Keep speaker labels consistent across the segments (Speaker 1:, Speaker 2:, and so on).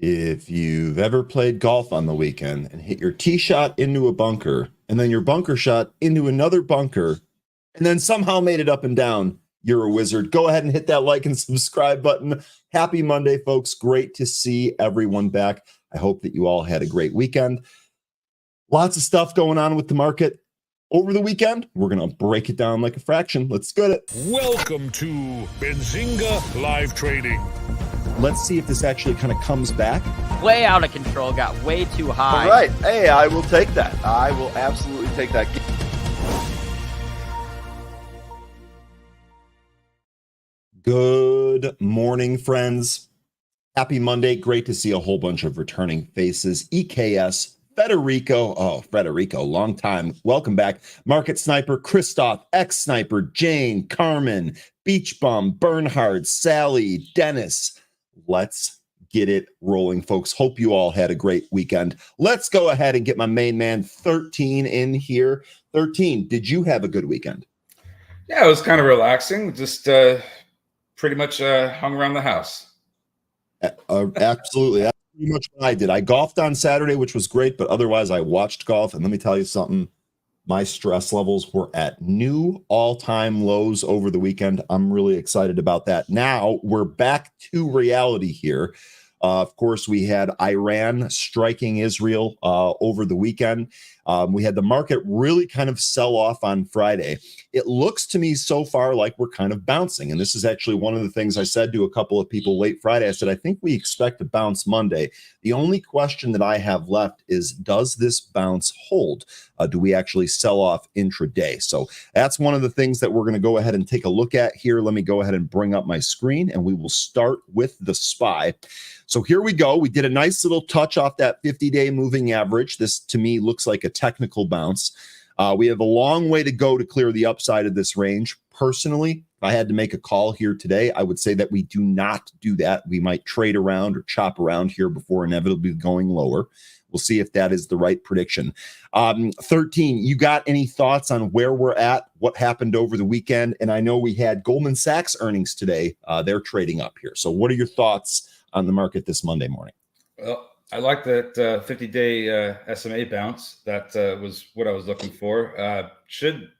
Speaker 1: If you've ever played golf on the weekend and hit your tee shot into a bunker and then your bunker shot into another bunker and then somehow made it up and down, you're a wizard. Go ahead and hit that like and subscribe button. Happy Monday, folks. Great to see everyone back. I hope that you all had a great weekend. Lots of stuff going on with the market over the weekend. We're going to break it down like a fraction. Let's get it.
Speaker 2: Welcome to Benzinga Live Trading.
Speaker 1: Let's see if this actually kind of comes back.
Speaker 3: Way out of control, got way too high.
Speaker 4: All right. Hey, I will take that. I will absolutely take that.
Speaker 1: Good morning, friends. Happy Monday. Great to see a whole bunch of returning faces. EKS, Federico, long time. Welcome back. Market Sniper, Christoph, X-Sniper, Jane, Carmen, Beach Bum, Bernhard, Sally, Dennis. Let's get it rolling, folks. Hope you all had a great weekend. Let's go ahead and get my main man 13 in here. 13, did you have a good weekend?
Speaker 5: Yeah, it was kind of relaxing. Just pretty much hung around the house.
Speaker 1: Absolutely. That's pretty much what I did. I golfed on Saturday, which was great, but otherwise I watched golf. And let me tell you something. My stress levels were at new all-time lows over the weekend. I'm really excited about that. Now we're back to reality here. Of course, we had Iran striking Israel over the weekend. We had the market really kind of sell off on Friday. It looks to me so far like we're kind of bouncing. And this is actually one of the things I said to a couple of people late Friday. I said, I think we expect to bounce Monday. The only question that I have left is, does this bounce hold? Do we actually sell off intraday? So that's one of the things that we're going to go ahead and take a look at here. Let me go ahead and bring up my screen and we will start with the SPY. So here we go. We did a nice little touch off that 50-day moving average. This to me looks like a technical bounce. We have a long way to go to clear the upside of this range. Personally, if I had to make a call here today, I would say that we do not do that. We might trade around or chop around here before inevitably going lower. We'll see if that is the right prediction. 13, you got any thoughts on where we're at, what happened over the weekend? And I know we had Goldman Sachs earnings today. They're trading up here. So what are your thoughts on the market this Monday morning?
Speaker 5: Well, I like that 50-day SMA bounce. That was what I was looking for. Should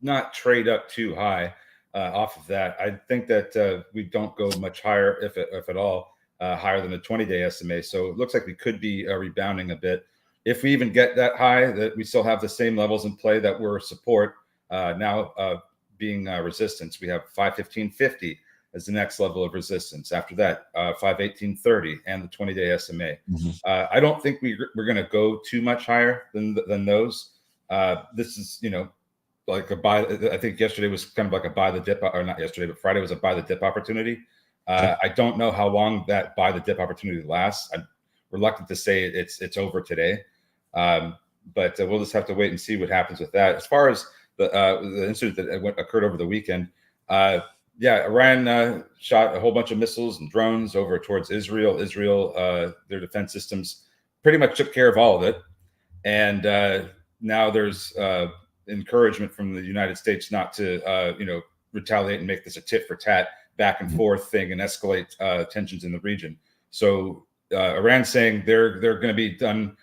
Speaker 5: not trade up too high off of that. I think that we don't go much higher, if at all, higher than the 20-day SMA. So it looks like we could be rebounding a bit. If we even get that high, that we still have the same levels in play that were support, now being resistance. We have 515.50 as the next level of resistance. After that, 518.30 and the 20-day SMA.
Speaker 1: Mm-hmm.
Speaker 5: I don't think we're going to go too much higher than those. This is, like a buy. I think yesterday was kind of like a buy the dip, or not yesterday, but Friday was a buy the dip opportunity. I don't know how long that buy the dip opportunity lasts. I'm reluctant to say it's over today, but we'll just have to wait and see what happens with that. As far as the incident that occurred over the weekend, Iran shot a whole bunch of missiles and drones over towards Israel. Their defense systems pretty much took care of all of it. And now there's encouragement from the United States not to, retaliate and make this a tit for tat back and forth thing and escalate tensions in the region. So Iran saying they're going to be done,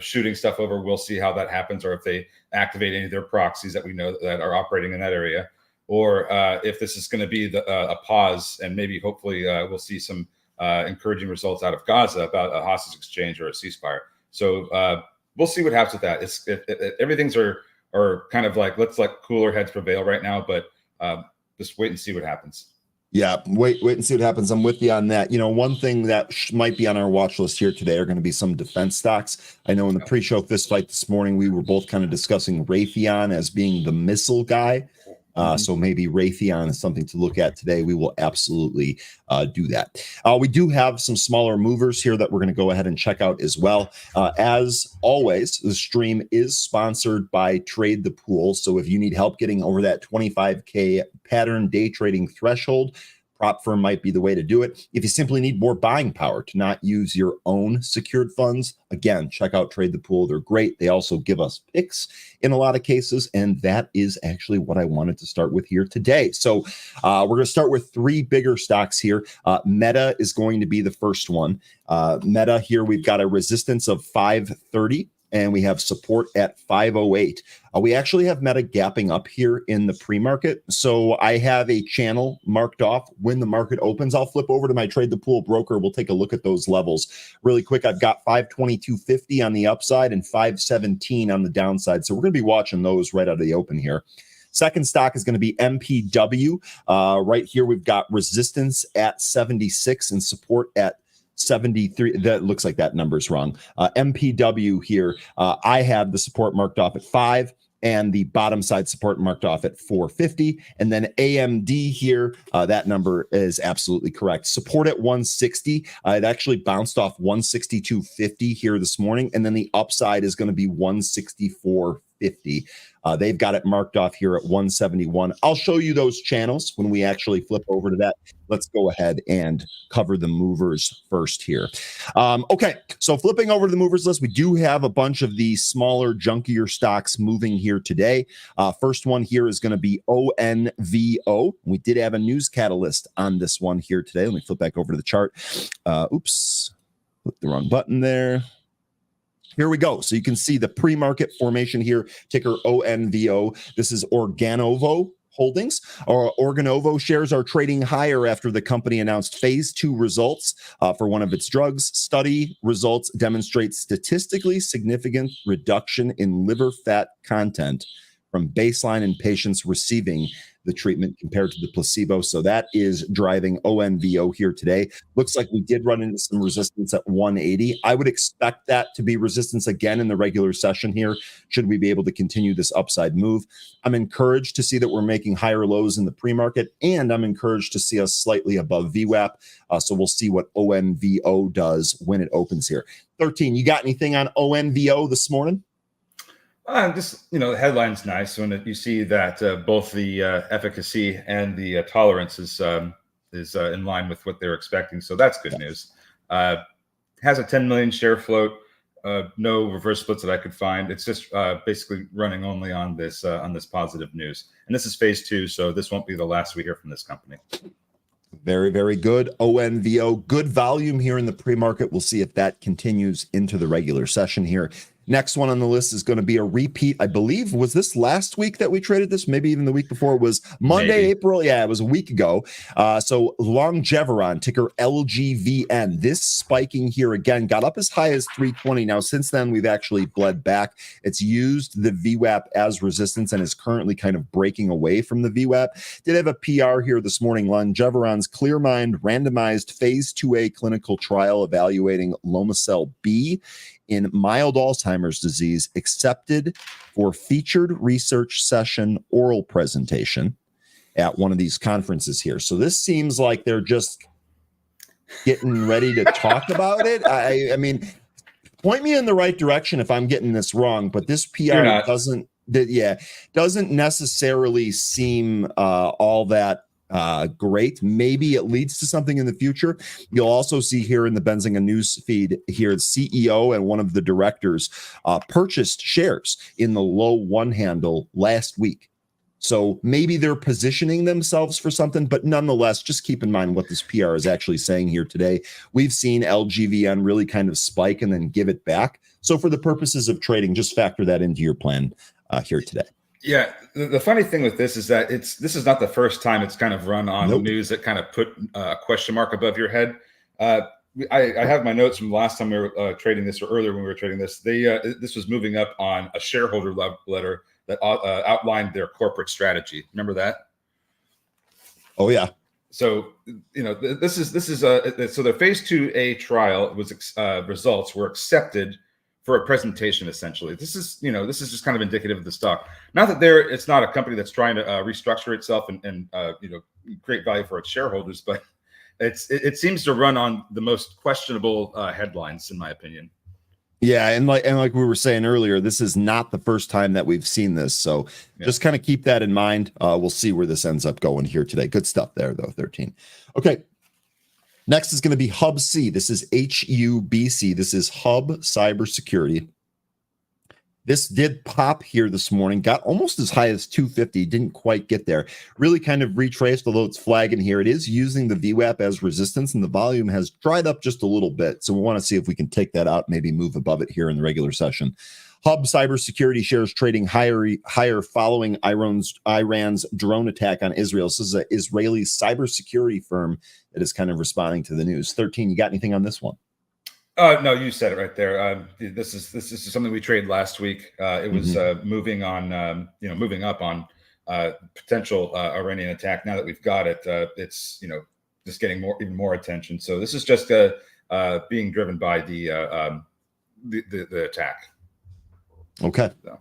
Speaker 5: shooting stuff over. We'll see how that happens, or if they activate any of their proxies that we know that are operating in that area. Or if this is going to be a pause, and maybe hopefully we'll see some encouraging results out of Gaza about a hostage exchange or a ceasefire. So we'll see what happens with that. Everything's are kind of like, let's let cooler heads prevail right now, but just wait and see what happens.
Speaker 1: Yeah, wait and see what happens. I'm with you on that. One thing that might be on our watch list here today are going to be some defense stocks. I know in the pre-show fist fight this morning, we were both kind of discussing Raytheon as being the missile guy. So maybe Raytheon is something to look at today. We will absolutely do that. We do have some smaller movers here that we're going to go ahead and check out as well. As always, the stream is sponsored by Trade the Pool. So if you need help getting over that 25K pattern day trading threshold, prop firm might be the way to do it. If you simply need more buying power to not use your own secured funds, again, check out Trade the Pool. They're great. They also give us picks in a lot of cases, and that is actually what I wanted to start with here today. So we're going to start with three bigger stocks here. Meta is going to be the first one. Meta here, we've got a resistance of 530. And we have support at 508. We actually have Meta gapping up here in the pre-market. So I have a channel marked off when the market opens. I'll flip over to my Trade the Pool broker. We'll take a look at those levels really quick. I've got 522.50 on the upside and 517 on the downside. So we're going to be watching those right out of the open here. Second stock is going to be MPW. Right here, we've got resistance at 76 and support at 73. That looks like that number's wrong. MPW here, I have the support marked off at 5 and the bottom side support marked off at 450. And then AMD here, that number is absolutely correct. Support at 160. It actually bounced off 162.50 here this morning. And then the upside is going to be 164.50. They've got it marked off here at 171. I'll show you those channels when we actually flip over to that. Let's go ahead and cover the movers first here. Okay, so flipping over to the movers list, we do have a bunch of the smaller, junkier stocks moving here today. First one here is going to be ONVO. We did have a news catalyst on this one here today. Let me flip back over to the chart. Oops, clicked the wrong button there. Here we go. So you can see the pre-market formation here, ticker ONVO. This is Organovo Holdings. Organovo shares are trading higher after the company announced phase 2 results for one of its drugs. Study results demonstrate statistically significant reduction in liver fat content from baseline in patients receiving the treatment compared to the placebo. So that is driving ONVO here today. Looks like we did run into some resistance at 180. I would expect that to be resistance again in the regular session here, should we be able to continue this upside move. I'm encouraged to see that we're making higher lows in the pre-market, and I'm encouraged to see us slightly above VWAP. So we'll see what ONVO does when it opens here. 13, you got anything on ONVO this morning?
Speaker 5: Just, the headline's nice when you see that both the efficacy and the tolerance is in line with what they're expecting. So that's good news. Has a 10 million share float. No reverse splits that I could find. It's just basically running only on this positive news. And this is phase 2, so this won't be the last we hear from this company.
Speaker 1: Very, very good. ONVO, good volume here in the pre-market. We'll see if that continues into the regular session here. Next one on the list is going to be a repeat. I believe, was this last week that we traded this? Maybe even the week before. It was Monday, maybe. April. Yeah, it was a week ago. So Longeveron, ticker LGVN. This spiking here again, got up as high as 320. Now, since then, we've actually bled back. It's used the VWAP as resistance and is currently kind of breaking away from the VWAP. Did have a PR here this morning. Longeveron's ClearMind randomized phase 2A clinical trial evaluating Lomecel B in mild Alzheimer's disease accepted for featured research session oral presentation at one of these conferences here. So this seems like they're just getting ready to talk about it. I mean, point me in the right direction if I'm getting this wrong, but this PR doesn't necessarily seem all that great. Maybe it leads to something in the future. You'll also see here in the Benzinga news feed here, the CEO and one of the directors purchased shares in the low one handle last week. So maybe they're positioning themselves for something, but nonetheless, just keep in mind what this PR is actually saying here today. We've seen LGVN really kind of spike and then give it back. So for the purposes of trading, just factor that into your plan here today.
Speaker 5: Yeah, the funny thing with this is that this is not the first time it's kind of run on news that kind of put a question mark above your head. I have my notes from last time we were trading this, or earlier when we were trading this. This was moving up on a shareholder letter that outlined their corporate strategy. Remember that? Oh yeah. So this is so the phase 2A trial was results were accepted for a presentation. Essentially, this is just kind of indicative of the stock. Not that it's not a company that's trying to restructure itself and create value for its shareholders, but it seems to run on the most questionable headlines, in my opinion.
Speaker 1: Yeah, and like we were saying earlier, this is not the first time that we've seen this. So just kind of keep that in mind. We'll see where this ends up going here today. Good stuff there, though, 13. Okay. Next is going to be Hub C. This is HUBC. This is Hub Cybersecurity. This did pop here this morning, got almost as high as 250, didn't quite get there. Really kind of retraced, although it's flagging here. It is using the VWAP as resistance, and the volume has dried up just a little bit. So we want to see if we can take that out, maybe move above it here in the regular session. Hub Cybersecurity shares trading higher following Iran's drone attack on Israel. This is an Israeli cybersecurity firm that is kind of responding to the news. 13, you got anything on this one?
Speaker 5: No, you said it right there. This is something we traded last week. It was moving up on potential Iranian attack. Now that we've got it, it's just getting even more attention. So this is just being driven by the attack.
Speaker 1: Okay. So.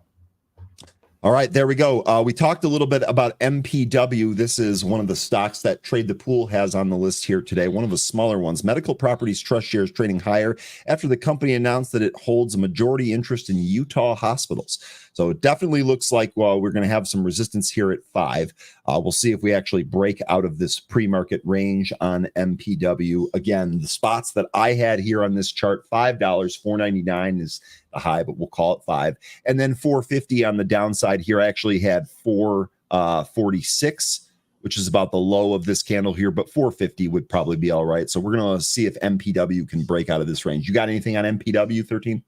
Speaker 1: All right, there we go. We talked a little bit about MPW. This is one of the stocks that Trade the Pool has on the list here today, one of the smaller ones. Medical Properties Trust shares trading higher after the company announced that it holds a majority interest in Utah hospitals. So it definitely looks like we're going to have some resistance here at 5. We'll see if we actually break out of this pre-market range on MPW. Again, the spots that I had here on this chart, $5, $4.99 is the high, but we'll call it 5. And then $4.50 on the downside here. I actually had $4.46, which is about the low of this candle here, but $4.50 would probably be all right. So we're going to see if MPW can break out of this range. You got anything on MPW, 13?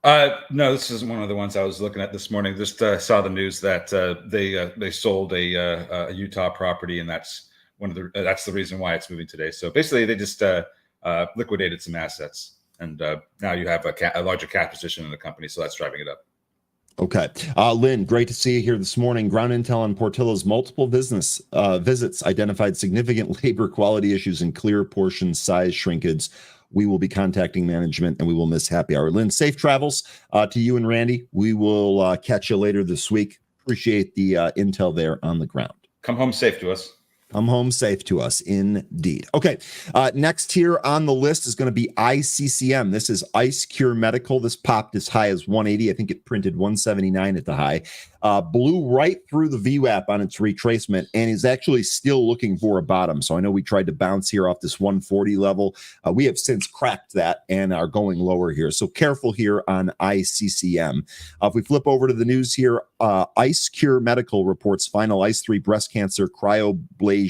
Speaker 5: No, this is one of the ones I was looking at this morning. Just saw the news that they sold a Utah property, and that's the reason why it's moving today. So basically, they just liquidated some assets, and now you have a larger cash position in the company, so that's driving it up.
Speaker 1: Okay. Lynn, great to see you here this morning. Ground intel on Portillo's multiple business visits identified significant labor quality issues and clear portion size shrinkage. We will be contacting management, and we will miss happy hour. Lynn, safe travels to you and Randy. We will catch you later this week. Appreciate the intel there on the ground.
Speaker 5: Come home safe to us.
Speaker 1: Come home safe to us, indeed. Okay, next here on the list is going to be ICCM. This is Ice Cure Medical. This popped as high as 180. I think it printed 179 at the high. Blew right through the VWAP on its retracement and is actually still looking for a bottom. So I know we tried to bounce here off this 140 level. We have since cracked that and are going lower here. So careful here on ICCM. If we flip over to the news here, Ice Cure Medical reports final ICE-3 breast cancer cryoablation.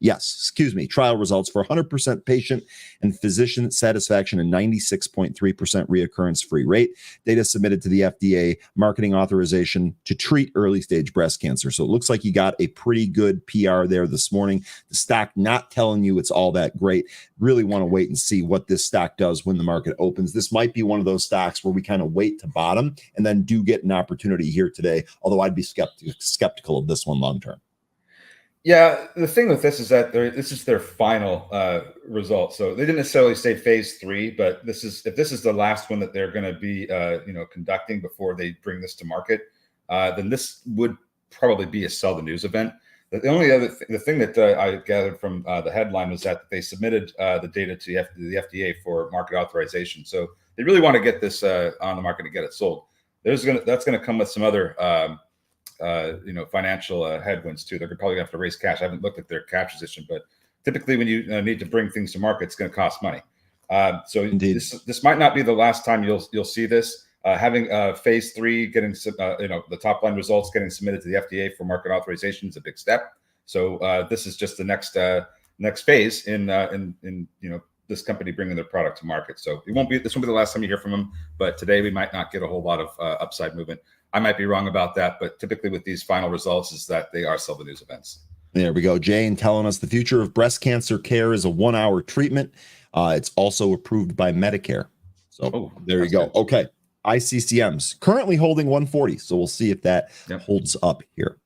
Speaker 1: Yes, excuse me. Trial results for 100% patient and physician satisfaction and 96.3% reoccurrence-free rate. Data submitted to the FDA marketing authorization to treat early-stage breast cancer. So it looks like you got a pretty good PR there this morning. The stock not telling you it's all that great. Really want to wait and see what this stock does when the market opens. This might be one of those stocks where we kind of wait to bottom and then do get an opportunity here today, although I'd be skeptical of this one long-term.
Speaker 5: Yeah, the thing with this is that this is their final result. So they didn't necessarily say phase 3, but if this is the last one that they're going to be conducting before they bring this to market, then this would probably be a sell the news event. The only other the thing that I gathered from the headline was that they submitted the data to the FDA for market authorization. So they really want to get this on the market and get it sold. That's going to come with some other financial headwinds too. They're probably gonna have to raise cash. I haven't looked at their cash position, but typically when you need to bring things to market, it's going to cost money. So this might not be the last time you'll see this. Having phase 3 getting the top line results getting submitted to the FDA for market authorization is a big step. So this is just the next phase in this company bringing their product to market. So this won't be the last time you hear from them. But today we might not get a whole lot of upside movement. I might be wrong about that, but typically with these final results is that they are sell the news events.
Speaker 1: There we go. Jane telling us the future of breast cancer care is a 1-hour treatment. It's also approved by Medicare. So there you go. Good. Okay. ICCM's currently holding 140. So we'll see if that holds up here.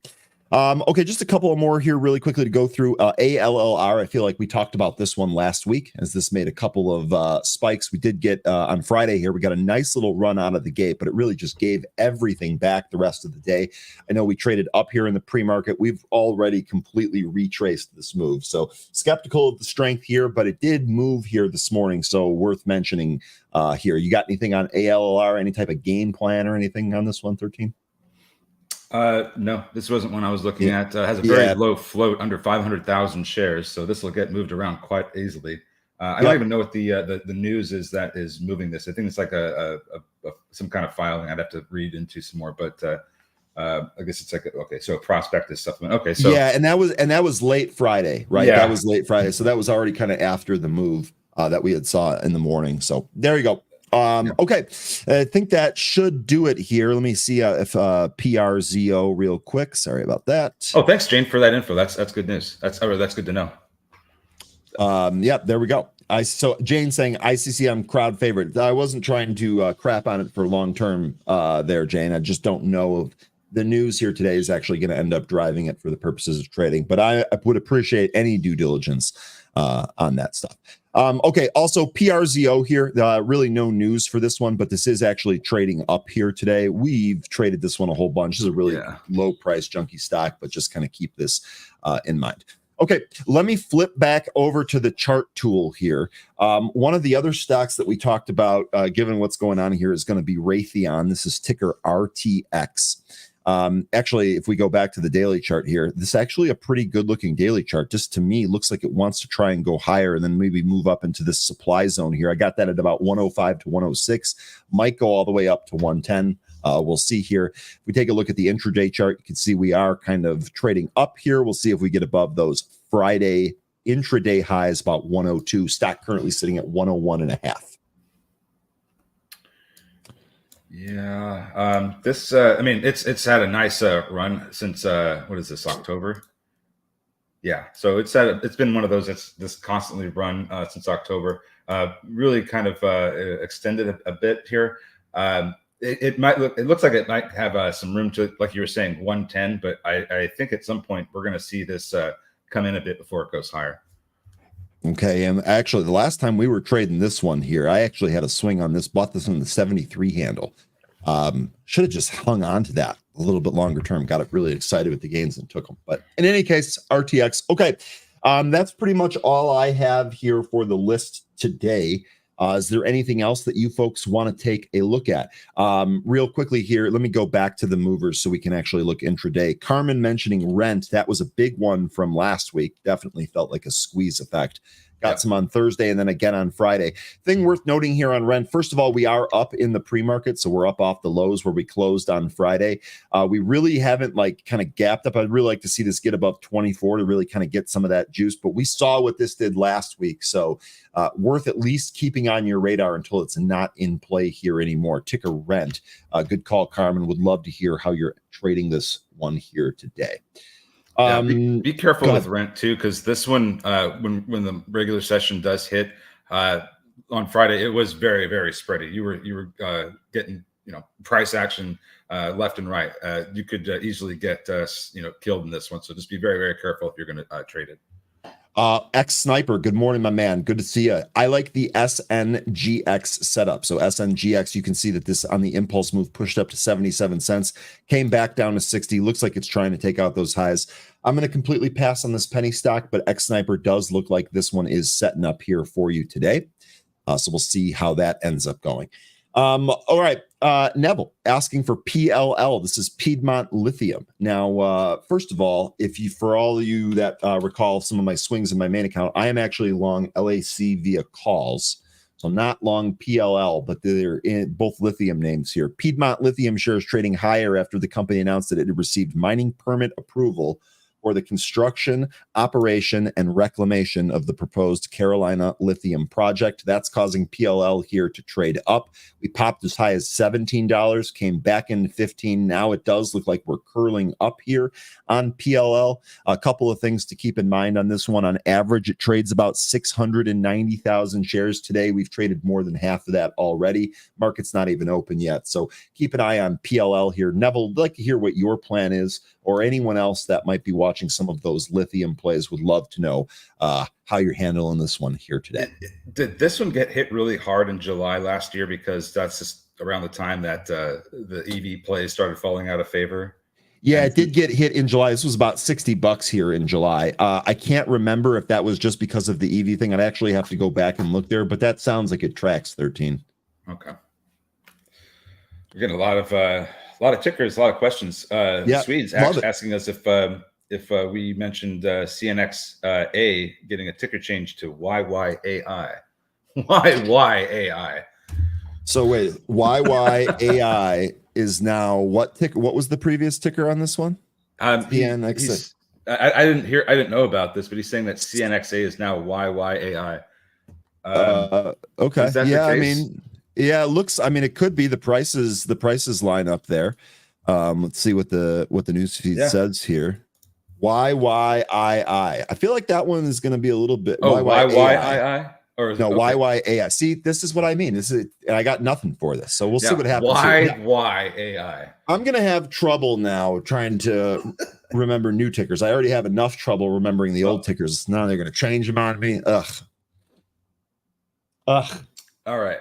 Speaker 1: Okay, just a couple more here really quickly to go through. ALLR, I feel like we talked about this one last week as this made a couple of spikes. We did get on Friday here, we got a nice little run out of the gate, but it really just gave everything back the rest of the day. I know we traded up here in the pre-market. We've already completely retraced this move. So skeptical of the strength here, but it did move here this morning. So worth mentioning here. You got anything on ALLR, any type of game plan or anything on this one, 13?
Speaker 5: No, this wasn't one I was looking at. Has a very low float, under 500,000 shares, so this will get moved around quite easily. I don't even know what the news is that is moving this. I think it's like a some kind of filing. I'd have to read into some more, but I guess it's like so a prospectus supplement. Okay, so
Speaker 1: yeah, and that was late Friday, right?
Speaker 5: Yeah.
Speaker 1: That was late Friday, so that was already kind of after the move that we had saw in the morning. So there you go. Okay, I think that should do it here. Let me see if PRZO real quick. Sorry about that.
Speaker 5: Oh, thanks, Jane, for that info. That's good news. That's good to know.
Speaker 1: Yeah, there we go. So Jane saying ICCM crowd favorite. I wasn't trying to crap on it for long term there, Jane. I just don't know if the news here today is actually going to end up driving it for the purposes of trading. But I would appreciate any due diligence on that stuff. Okay, also PRZO here, really no news for this one, but this is actually trading up here today. We've traded this one a whole bunch. This is a really low price junky stock, but just kind of keep this in mind. Okay, let me flip back over to the chart tool here. One of the other stocks that we talked about, given what's going on here, is going to be Raytheon. This is ticker RTX. Actually, if we go back to the daily chart here, this is actually a pretty good looking daily chart. Just to me, looks like it wants to try and go higher and then maybe move up into this supply zone here. I got that at about 105 to 106, might go all the way up to 110. We'll see here. If we take a look at the intraday chart, you can see we are kind of trading up here. We'll see if we get above those Friday intraday highs, about 102. Stock currently sitting at 101.5.
Speaker 5: Yeah, this I mean it's had a nice run since what is this, October? Yeah, so it's been one of those that's just constantly run since October. Really kind of extended a bit here. It looks like it might have some room to, like you were saying, 110, but I think at some point we're going to see this come in a bit before it goes higher.
Speaker 1: Okay, and actually the last time we were trading this one here, I actually had a swing on this, bought this in the 73 handle. Should have just hung on to that a little bit longer term, got it really excited with the gains and took them. But in any case, RTX. Okay, that's pretty much all I have here for the list today. Is there anything else that you folks want to take a look at? Real quickly here, let me go back to the movers so we can actually look intraday. Carmen mentioning rent, that was a big one from last week. Definitely felt like a squeeze effect. Got some on Thursday and then again on Friday. Thing worth noting here on rent, first of all, we are up in the pre-market, so we're up off the lows where we closed on Friday. We really haven't kind of gapped up. I'd really like to see this get above 24 to really kind of get some of that juice, but we saw what this did last week, so worth at least keeping on your radar until it's not in play here anymore. Ticker rent. Good call, Carmen. Would love to hear how you're trading this one here today.
Speaker 5: Be careful with rent too, because this one, when the regular session does hit on Friday, it was very, very spready. You were getting price action left and right. You could easily get killed in this one. So just be very, very careful if you're going to trade it.
Speaker 1: X Sniper, good morning, my man. Good to see you. I like the SNGX setup. So SNGX, you can see that this on the impulse move pushed up to 77 cents, came back down to 60. Looks like it's trying to take out those highs. I'm going to completely pass on this penny stock, but X Sniper does look like this one is setting up here for you today. So we'll see how that ends up going. All right. Neville asking for PLL. This is Piedmont Lithium. Now, first of all, for all of you that recall some of my swings in my main account, I am actually long LAC via calls. So not long PLL, but they're in both lithium names here. Piedmont Lithium shares trading higher after the company announced that it had received mining permit approval for the construction, operation, and reclamation of the proposed Carolina Lithium project. That's causing PLL here to trade up. We popped as high as $17, came back into 15. Now it does look like we're curling up here on PLL. A couple of things to keep in mind on this one. On average, it trades about 690,000 shares today. We've traded more than half of that already. Market's not even open yet. So keep an eye on PLL here. Neville, I'd like to hear what your plan is or anyone else that might be watching some of those lithium plays would love to know how you're handling this one here today.
Speaker 5: Did this one get hit really hard in July last year? Because that's just around the time that the EV plays started falling out of favor.
Speaker 1: Yeah, it did get hit in July. This was about $60 here in July. I can't remember if that was just because of the EV thing. I'd actually have to go back and look there, but that sounds like it tracks 13.
Speaker 5: Okay. We're getting a lot of tickers, a lot of questions. Swedes asking us if we mentioned CNXA getting a ticker change to YYAI. YYAI.
Speaker 1: So wait, YYAI is now what ticker? What was the previous ticker on this one? CNXA.
Speaker 5: I didn't know about this, but he's saying that CNXA is now YYAI.
Speaker 1: Okay. Yeah, I mean, yeah, it looks. I mean, it could be the prices line up there. Let's see what the news feed says here. YYII. I feel like that one is going to be a little bit.
Speaker 5: YYII.
Speaker 1: Or no, YYAI. See, this is what I mean. And I got nothing for this. So we'll see what happens.
Speaker 5: YYAI.
Speaker 1: I'm going to have trouble now trying to remember new tickers. I already have enough trouble remembering the old tickers. Now they're going to change them on me. Ugh.
Speaker 5: All right.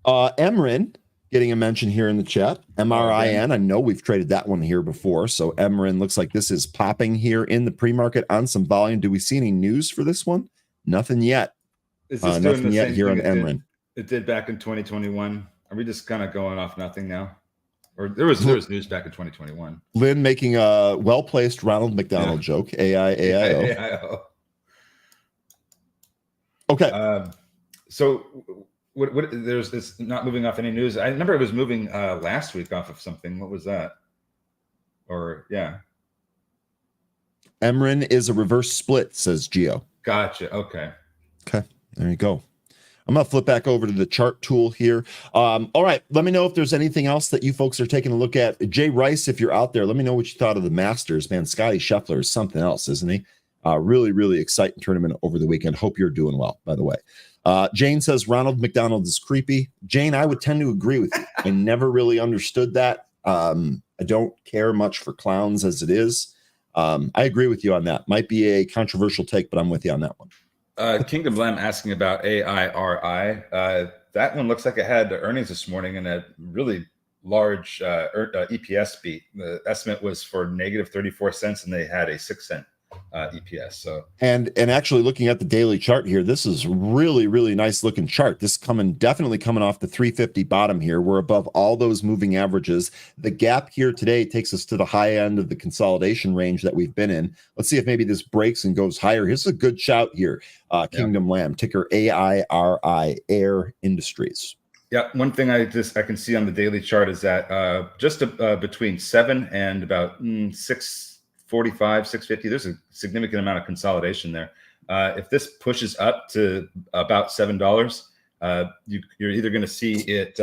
Speaker 1: Emrin getting a mention here in the chat. MRIN. I know we've traded that one here before. So Emrin looks like this is popping here in the pre-market on some volume. Do we see any news for this one? Nothing yet.
Speaker 5: Is this
Speaker 1: nothing yet here on Emrin.
Speaker 5: It did back in 2021. Are we just kind of going off nothing now? Or there was news back in 2021.
Speaker 1: Lynn making a well-placed Ronald McDonald joke. AIAIO.
Speaker 5: AIO.
Speaker 1: Okay.
Speaker 5: So what there's this not moving off any news. I remember it was moving last week off of something. What was that? Or
Speaker 1: Emrin is a reverse split, says Geo.
Speaker 5: Gotcha. Okay.
Speaker 1: There you go. I'm going to flip back over to the chart tool here. All right. Let me know if there's anything else that you folks are taking a look at. Jay Rice, if you're out there, let me know what you thought of the Masters. Man, Scotty Scheffler is something else, isn't he? Really, really exciting tournament over the weekend. Hope you're doing well, by the way. Jane says Ronald McDonald is creepy. Jane, I would tend to agree with you. I never really understood that. I don't care much for clowns as it is. I agree with you on that. Might be a controversial take, but I'm with you on that one.
Speaker 5: Kingdom Lamb asking about AIRI. That one looks like it had earnings this morning and a really large EPS beat. The estimate was for negative 34 cents, and they had a 6-cent EPS. So
Speaker 1: and actually looking at the daily chart here, this is really, really nice looking chart. This definitely coming off the 350 bottom here. We're above all those moving averages. The gap here today takes us to the high end of the consolidation range that we've been in. Let's see if maybe this breaks and goes higher. Here's a good shout here. Kingdom Lamb, ticker AIRI, Air Industries.
Speaker 5: Yeah, one thing I can see on the daily chart is that just between 7 and about 645, 650, there's a significant amount of consolidation there. If this pushes up to about $7, you're either going to see it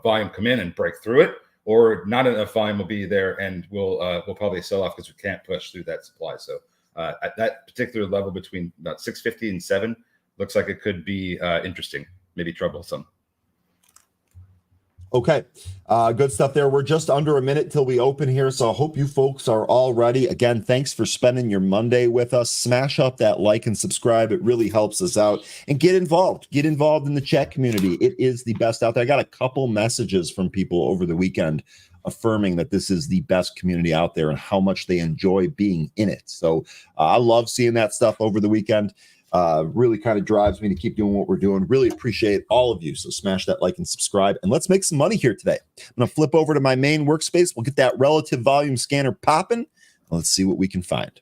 Speaker 5: volume come in and break through it, or not enough volume will be there, and we'll probably sell off because we can't push through that supply. So at that particular level between about 650 and 7, looks like it could be interesting, maybe troublesome.
Speaker 1: Okay, good stuff there. We're just under a minute till we open here, so I hope you folks are all ready. Again, thanks for spending your Monday with us. Smash up that like and subscribe. It really helps us out. And get involved. Get involved in the chat community. It is the best out there. I got a couple messages from people over the weekend affirming that this is the best community out there and how much they enjoy being in it. So I love seeing that stuff over the weekend. Really kind of drives me to keep doing what we're doing. Really appreciate all of you. So smash that like and subscribe, and let's make some money here today. I'm going to flip over to my main workspace. We'll get that relative volume scanner popping. Let's see what we can find.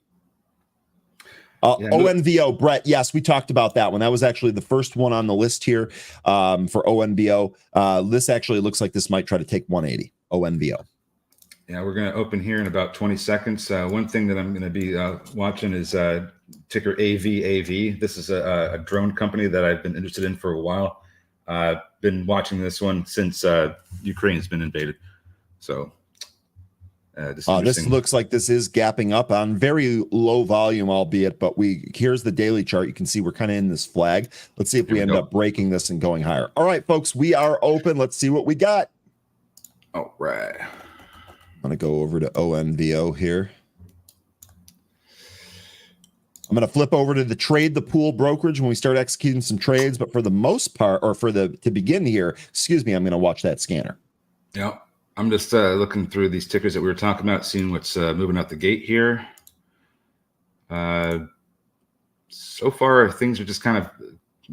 Speaker 1: ONVO, Brett. Yes, we talked about that one. That was actually the first one on the list here for ONVO. This actually looks like this might try to take 180. ONVO.
Speaker 5: Yeah, we're going to open here in about 20 seconds. One thing that I'm going to be watching is ticker AVAV. This is a drone company that I've been interested in for a while. Been watching this one since Ukraine's been invaded. So this looks like this is gapping up on very low volume, albeit, but here's the daily chart. You can see we're kind of in this flag. Let's see if we end up breaking this and going higher. All right, folks, we are open. Let's see what we got. All right.
Speaker 1: I'm going to go over to ONVO here. I'm going to flip over to the trade the pool brokerage when we start executing some trades. But for the most part, or to begin here, excuse me, I'm going to watch that scanner.
Speaker 5: Yeah, I'm just looking through these tickers that we were talking about, seeing what's moving out the gate here. So far, things are just kind of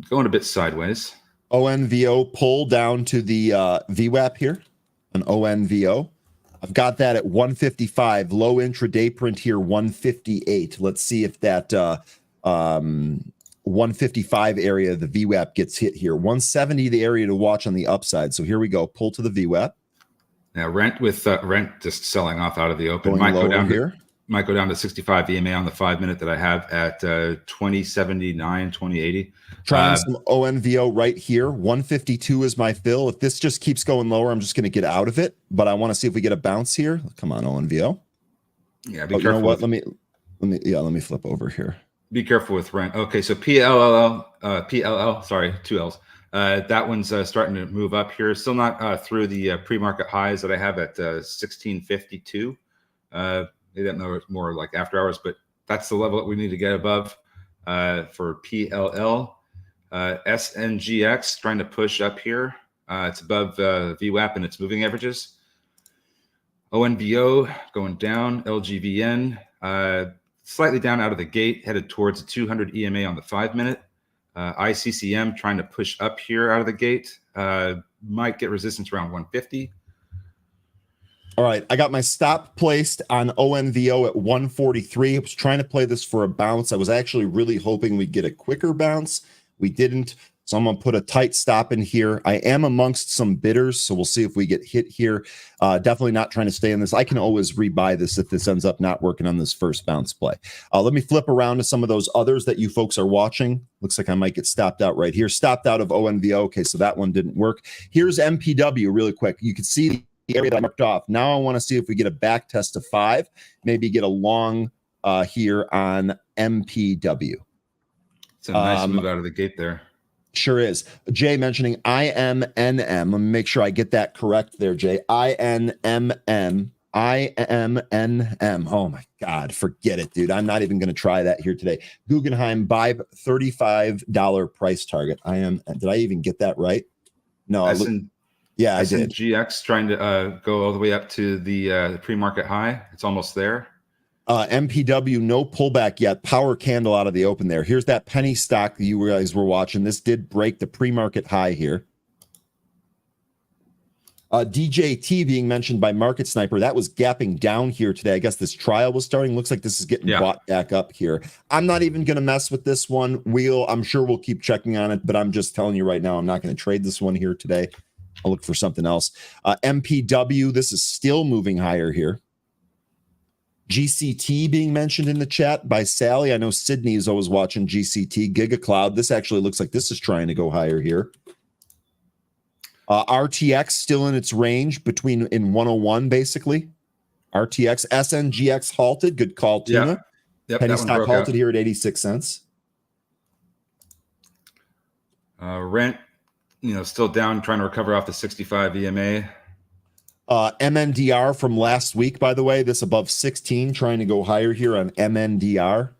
Speaker 5: going a bit sideways.
Speaker 1: ONVO pull down to the VWAP here, an ONVO. I've got that at 155, low intraday print here, 158. Let's see if that 155 area, the VWAP gets hit here. 170, the area to watch on the upside. So here we go, pull to the VWAP.
Speaker 5: Now rent just selling off out of the open.
Speaker 1: Going lower here.
Speaker 5: Might go down to 65 EMA on the 5-minute that I have at 2079, 2080.
Speaker 1: Trying some ONVO right here. 152 is my fill. If this just keeps going lower, I'm just going to get out of it. But I want to see if we get a bounce here. Come on, ONVO.
Speaker 5: Yeah, be careful.
Speaker 1: You know what? Let me flip over here.
Speaker 5: Be careful with rent. Okay, so PLL, sorry, 2 L's. That one's starting to move up here. Still not through the pre-market highs that I have at 1652. They don't know, it's more like after hours, but that's the level that we need to get above for PLL. SNGX trying to push up here. It's above VWAP and its moving averages. ONVO going down. LGVN slightly down out of the gate, headed towards a 200 EMA on the 5-minute. ICCM trying to push up here out of the gate. Might get resistance around 150.
Speaker 1: All right, I got my stop placed on ONVO at 143. I was trying to play this for a bounce. I was actually really hoping we'd get a quicker bounce. We didn't, so I'm going to put a tight stop in here. I am amongst some bidders, so we'll see if we get hit here. Definitely not trying to stay in this. I can always rebuy this if this ends up not working on this first bounce play. Let me flip around to some of those others that you folks are watching. Looks like I might get stopped out right here. Stopped out of ONVO. Okay, so that one didn't work. Here's MPW really quick. You can see the area that I marked off. Now I want to see if we get a back test of 5, maybe get a long here on MPW.
Speaker 5: It's a nice move out of the gate there.
Speaker 1: Sure is. Jay mentioning IMNM. Let me make sure I get that correct there, Jay. INMM. IMNM. Oh my God, forget it, dude. I'm not even going to try that here today. Guggenheim buy $35 price target. Did I even get that right? No. Yeah, I did.
Speaker 5: GX trying to go all the way up to the pre-market high. It's almost there.
Speaker 1: MPW, no pullback yet. Power candle out of the open there. Here's that penny stock that you guys were watching. This did break the pre-market high here. DJT being mentioned by Market Sniper. That was gapping down here today. I guess this trial was starting. Looks like this is getting bought back up here. I'm not even going to mess with this one. I'm sure we'll keep checking on it, but I'm just telling you right now, I'm not going to trade this one here today. I'll look for something else. MPW, this is still moving higher here. GCT being mentioned in the chat by Sally. I know Sydney is always watching GCT. GigaCloud. This actually looks like this is trying to go higher here. RTX still in its range in 101 basically. RTX. SNGX halted. Good call, Tuna.
Speaker 5: Yep,
Speaker 1: penny stock halted here at 86 cents.
Speaker 5: Rent, still down, trying to recover off the 65 EMA.
Speaker 1: MNDR from last week, by the way, this above 16, trying to go higher here on MNDR.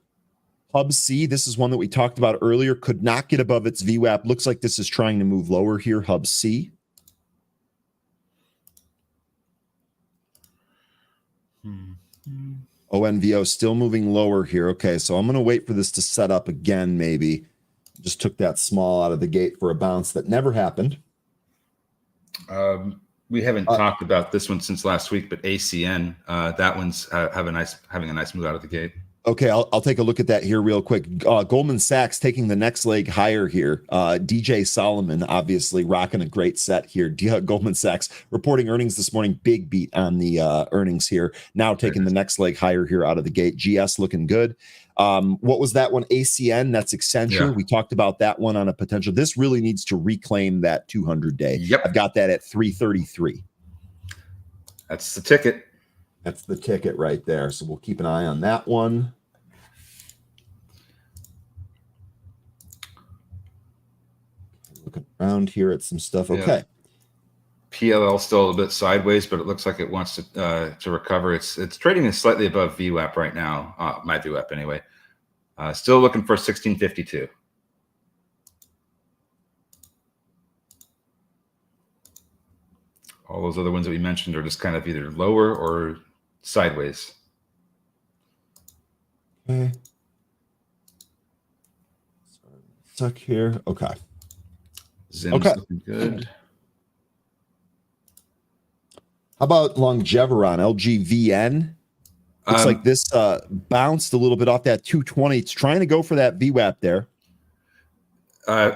Speaker 1: Hub C, this is one that we talked about earlier, could not get above its VWAP. Looks like this is trying to move lower here, Hub C. ONVO still moving lower here. Okay, so I'm going to wait for this to set up again, maybe. Just took that small out of the gate for a bounce that never happened.
Speaker 5: We haven't talked about this one since last week, but ACN, that one's having a nice move out of the gate.
Speaker 1: Okay, I'll take a look at that here real quick. Goldman Sachs taking the next leg higher here. DJ Solomon obviously rocking a great set here. Goldman Sachs reporting earnings this morning. Big beat on the earnings here. Now taking the next leg higher here out of the gate. GS looking good. What was that one? ACN, that's Accenture. Yeah. We talked about that one on a potential. This really needs to reclaim that 200-day.
Speaker 5: Yep.
Speaker 1: I've got that at 333.
Speaker 5: That's the ticket.
Speaker 1: That's the ticket right there. So we'll keep an eye on that one. Looking around here at some stuff. Okay.
Speaker 5: PLL still a little bit sideways, but it looks like it wants to recover. It's trading slightly above VWAP right now, my VWAP anyway. Still looking for 1652. All those other ones that we mentioned are just kind of either lower or sideways.
Speaker 1: Okay. Stuck here. Okay.
Speaker 5: Zim's
Speaker 1: Okay.
Speaker 5: looking good.
Speaker 1: How about Longeveron, LGVN? Looks like this bounced a little bit off that 220. It's trying to go for that VWAP there.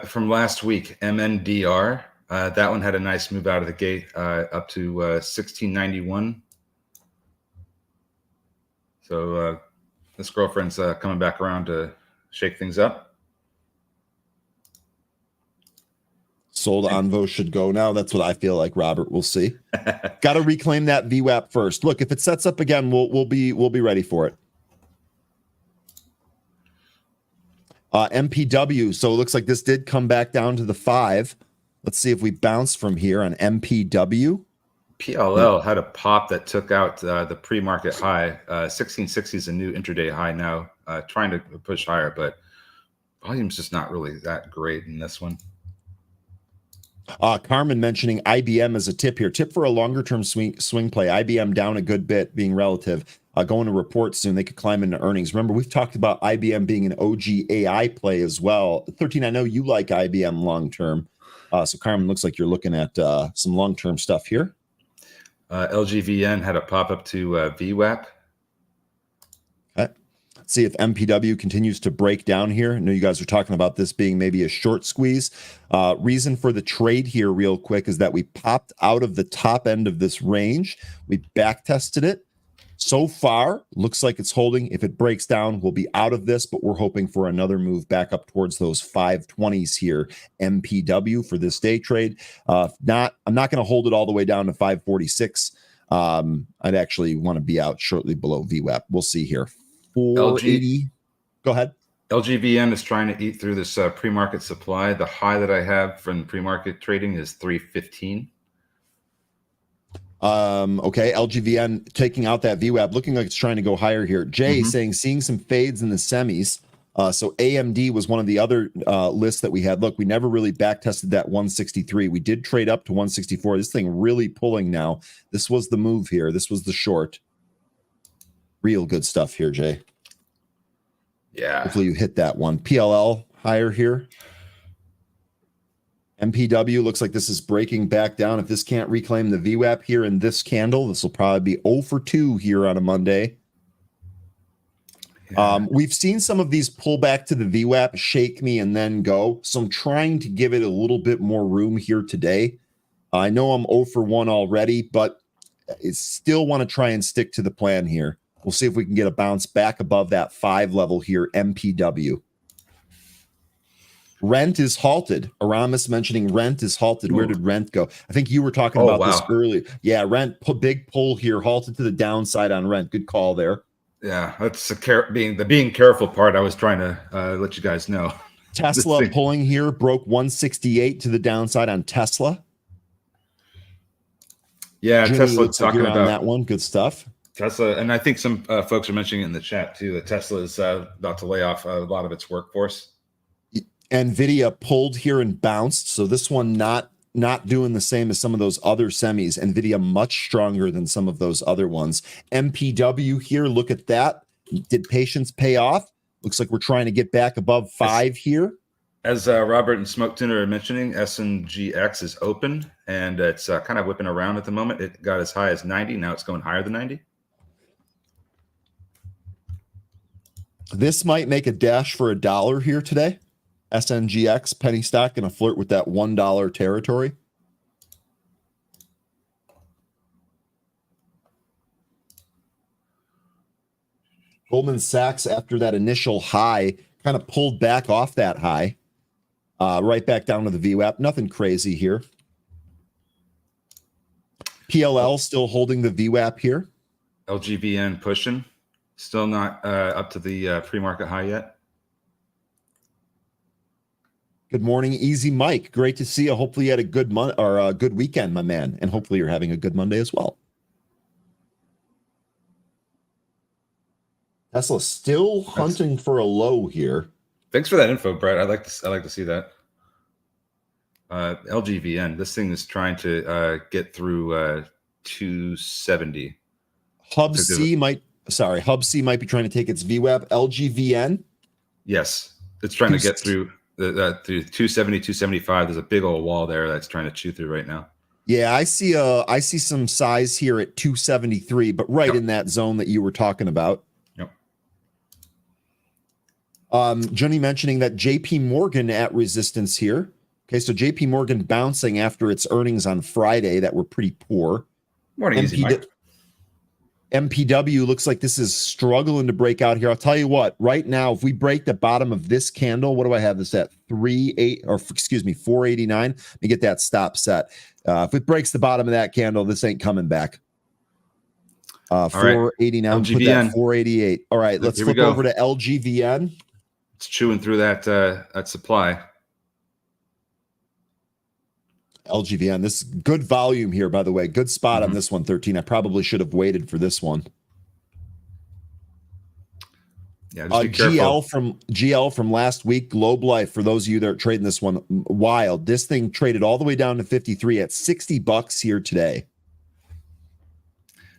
Speaker 5: From last week, MNDR. That one had a nice move out of the gate up to 1691. So this girlfriend's coming back around to shake things up.
Speaker 1: Sold Envo should go now. That's what I feel like, Robert. We'll see. Got to reclaim that VWAP first. Look, if it sets up again, we'll be ready for it. MPW. So it looks like this did come back down to the 5. Let's see if we bounce from here on MPW.
Speaker 5: PLL had a pop that took out the pre-market high. 1660 is a new intraday high now, trying to push higher, but volume's just not really that great in this one.
Speaker 1: Carmen mentioning IBM as a tip here. Tip for a longer-term swing play. IBM down a good bit, being relative. Going to report soon. They could climb into earnings. Remember, we've talked about IBM being an OG AI play as well. 13, I know you like IBM long-term. So, Carmen, looks like you're looking at some long-term stuff here.
Speaker 5: LGVN had a pop-up to VWAP.
Speaker 1: Okay. Let's see if MPW continues to break down here. I know you guys are talking about this being maybe a short squeeze. Reason for the trade here real quick is that we popped out of the top end of this range. We back tested it. So far, looks like it's holding. If it breaks down, we'll be out of this, but we're hoping for another move back up towards those 520s here. MPW for this day trade. I'm not going to hold it all the way down to 546. I'd actually want to be out shortly below VWAP. We'll see here. 480. Go ahead.
Speaker 5: LGVN is trying to eat through this pre-market supply. The high that I have from pre-market trading is 315.
Speaker 1: Okay, LGVN taking out that VWAP, looking like it's trying to go higher here. Jay saying seeing some fades in the semis. So AMD was one of the other lists that we had. Look, we never really back tested that 163. We did trade up to 164. This thing really pulling now. This was the move here. This was the short. Real good stuff here, Jay.
Speaker 5: Yeah.
Speaker 1: Hopefully you hit that one. PLL higher here. MPW looks like this is breaking back down. If this can't reclaim the VWAP here in this candle, this will probably be 0 for 2 here on a Monday. Yeah. We've seen some of these pull back to the VWAP, shake me, and then go. So I'm trying to give it a little bit more room here today. I know I'm 0 for 1 already, but I still want to try and stick to the plan here. We'll see if we can get a bounce back above that 5 level here, MPW. Rent is halted. Aramis mentioning rent is halted. Where did rent go? I think you were talking about this earlier. Yeah, rent, big pull here, halted to the downside on rent. Good call there.
Speaker 5: Yeah, that's the being careful part. I was trying to let you guys know.
Speaker 1: Tesla pulling here, broke 168 to the downside on Tesla.
Speaker 5: Yeah, Tesla talking about
Speaker 1: on that one. Good stuff.
Speaker 5: Tesla, and I think some folks are mentioning it in the chat too that Tesla is about to lay off a lot of its workforce.
Speaker 1: NVIDIA pulled here and bounced. So this one not doing the same as some of those other semis. NVIDIA much stronger than some of those other ones. MPW here, look at that. Did patience pay off? Looks like we're trying to get back above 5 here.
Speaker 5: As Robert and Smoke Tuner are mentioning, SNGX is open, and it's kind of whipping around at the moment. It got as high as 90. Now it's going higher than 90.
Speaker 1: This might make a dash for $1 here today. SNGX penny stock going to flirt with that $1 territory. Goldman Sachs, after that initial high, kind of pulled back off that high, right back down to the VWAP. Nothing crazy here. PLL still holding the VWAP here.
Speaker 5: LGVN pushing, still not up to the pre-market high yet.
Speaker 1: Good morning, Easy Mike. Great to see you. Hopefully you had a good month or a good weekend, my man. And hopefully you're having a good Monday as well. Tesla still hunting for a low here.
Speaker 5: Thanks for that info, Brett. I like to see that. LGVN. This thing is trying to get through 270.
Speaker 1: Hub C might be trying to take its VWAP. LGVN.
Speaker 5: Yes, it's trying to get through through 270, 275. There's a big old wall there that's trying to chew through right now.
Speaker 1: Yeah, I see some size here at 273, but right in that zone that you were talking about. Johnny mentioning that JP Morgan at resistance here. Okay, so JP Morgan bouncing after its earnings on Friday that were pretty poor.
Speaker 5: Morning, Easy Mike.
Speaker 1: MPW looks like this is struggling to break out here. I'll tell you what, right now, if we break the bottom of this candle, what do I have this at? 489. Let me get that stop set. If it breaks the bottom of that candle, this ain't coming back. 489, put that 488. All right, let's flip over to LGVN.
Speaker 5: It's chewing through that supply.
Speaker 1: LGVN, this is good volume here, by the way. Good spot on this one, 13. I probably should have waited for this one.
Speaker 5: Yeah, just be careful.
Speaker 1: GL from last week, Globe Life, for those of you that are trading this one, wild. This thing traded all the way down to 53 at $60 here today.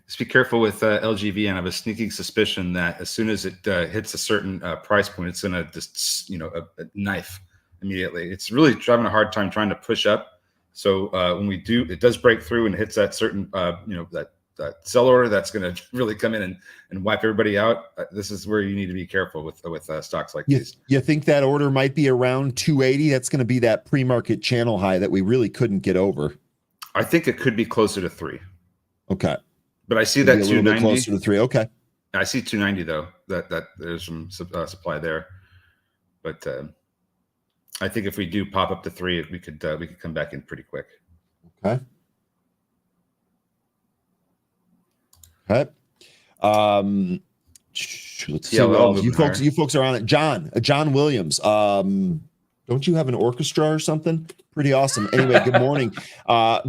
Speaker 5: Just be careful with LGVN. I have a sneaking suspicion that as soon as it hits a certain price point, it's going to just, a knife immediately. It's really having a hard time trying to push up. So when it does break through and hits that certain, that sell order, that's going to really come in and wipe everybody out. This is where you need to be careful with stocks like these.
Speaker 1: You think that order might be around 280? That's going to be that pre-market channel high that we really couldn't get over.
Speaker 5: I think it could be closer to 3.
Speaker 1: Okay.
Speaker 5: But I see that 290
Speaker 1: closer to 3. Okay.
Speaker 5: I see 290 though. That there's some supply there, but I think if we do pop up to 3, we could come back in pretty quick.
Speaker 1: Okay. Okay. Let's see. You folks are on it. John Williams. Don't you have an orchestra or something? Pretty awesome. Anyway, good morning.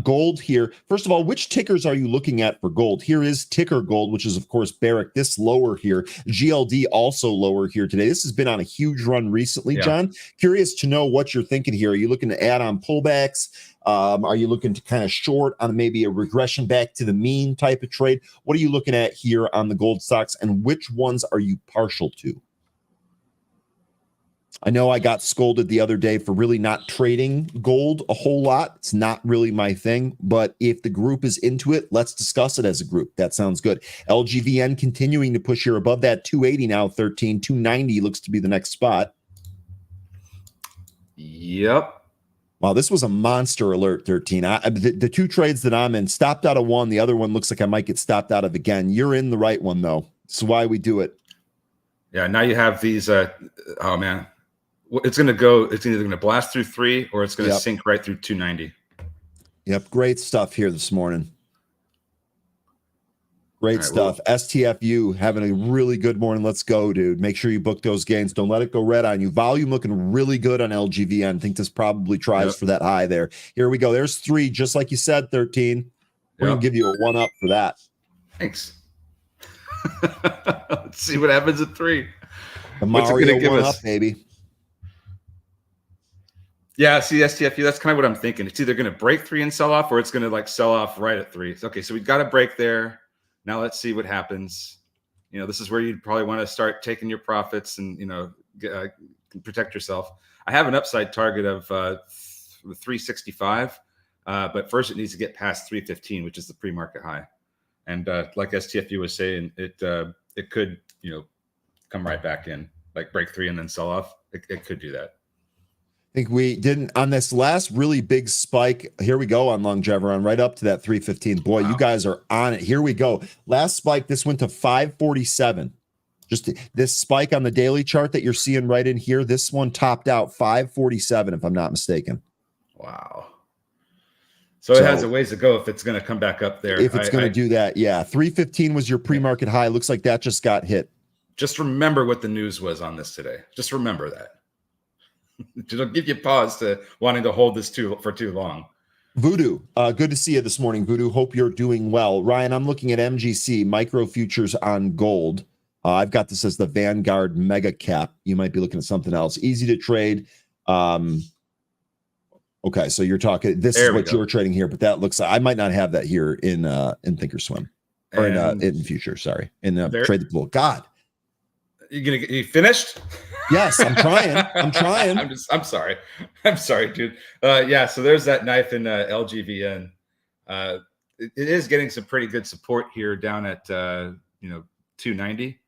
Speaker 1: Gold here. First of all, which tickers are you looking at for gold? Here is ticker gold, which is, of course, Barrick. This lower here. GLD also lower here today. This has been on a huge run recently, John. Curious to know what you're thinking here. Are you looking to add on pullbacks? Are you looking to kind of short on maybe a regression back to the mean type of trade? What are you looking at here on the gold stocks, and which ones are you partial to? I know I got scolded the other day for really not trading gold a whole lot. It's not really my thing, but if the group is into it, let's discuss it as a group. That sounds good. LGVN continuing to push here above that 280 now, 13. 290 looks to be the next spot.
Speaker 5: Yep.
Speaker 1: Wow, this was a monster alert, 13. The two trades that I'm in, stopped out of one. The other one looks like I might get stopped out of again. You're in the right one, though. That's why we do it.
Speaker 5: Yeah, now you have these, oh, man. It's either going to blast through 3 or it's going to sink right through 290.
Speaker 1: Yep. Great stuff here this morning. Great stuff. STFU having a really good morning. Let's go, dude. Make sure you book those gains. Don't let it go red on you. Volume looking really good on LGVN. I think this probably tries for that high there. Here we go. There's 3, just like you said, 13. We're going to give you a 1-up for that.
Speaker 5: Thanks. Let's see what happens at 3.
Speaker 1: The Mario 1-up, baby.
Speaker 5: Yeah, see, STFU, that's kind of what I'm thinking. It's either going to break 3 and sell off, or it's going to sell off right at 3. Okay, so we've got a break there. Now let's see what happens. This is where you'd probably want to start taking your profits and, protect yourself. I have an upside target of 365, but first it needs to get past 315, which is the pre-market high. And like STFU was saying, it could, come right back in, like break 3 and then sell off. It could do that.
Speaker 1: I think we didn't on this last really big spike. Here we go on Longeveron, right up to that 315. Boy, wow. You guys are on it. Here we go. Last spike, this went to 547. Just this spike on the daily chart that you're seeing right in here. This one topped out 547, if I'm not mistaken.
Speaker 5: Wow. So it has a ways to go if it's going to come back up there.
Speaker 1: If it's going to do that, yeah. 315 was your pre-market high. Looks like that just got hit.
Speaker 5: Just remember what the news was on this today. Just remember that. It'll give you pause to wanting to hold this for too long.
Speaker 1: Voodoo, good to see you this morning, Voodoo. Hope you're doing well. Ryan, I'm looking at MGC, micro futures on gold. I've got this as the Vanguard Mega Cap. You might be looking at something else. Easy to trade. Okay, so you're talking, this is what you're trading here, but that looks, I might not have that here in Thinkorswim. Or in future, sorry. In Trade the Pool. God.
Speaker 5: You finished?
Speaker 1: Yes, I'm trying. I'm trying.
Speaker 5: I'm sorry. I'm sorry, dude. Yeah, so there's that knife in LGVN. It is getting some pretty good support here down at 290.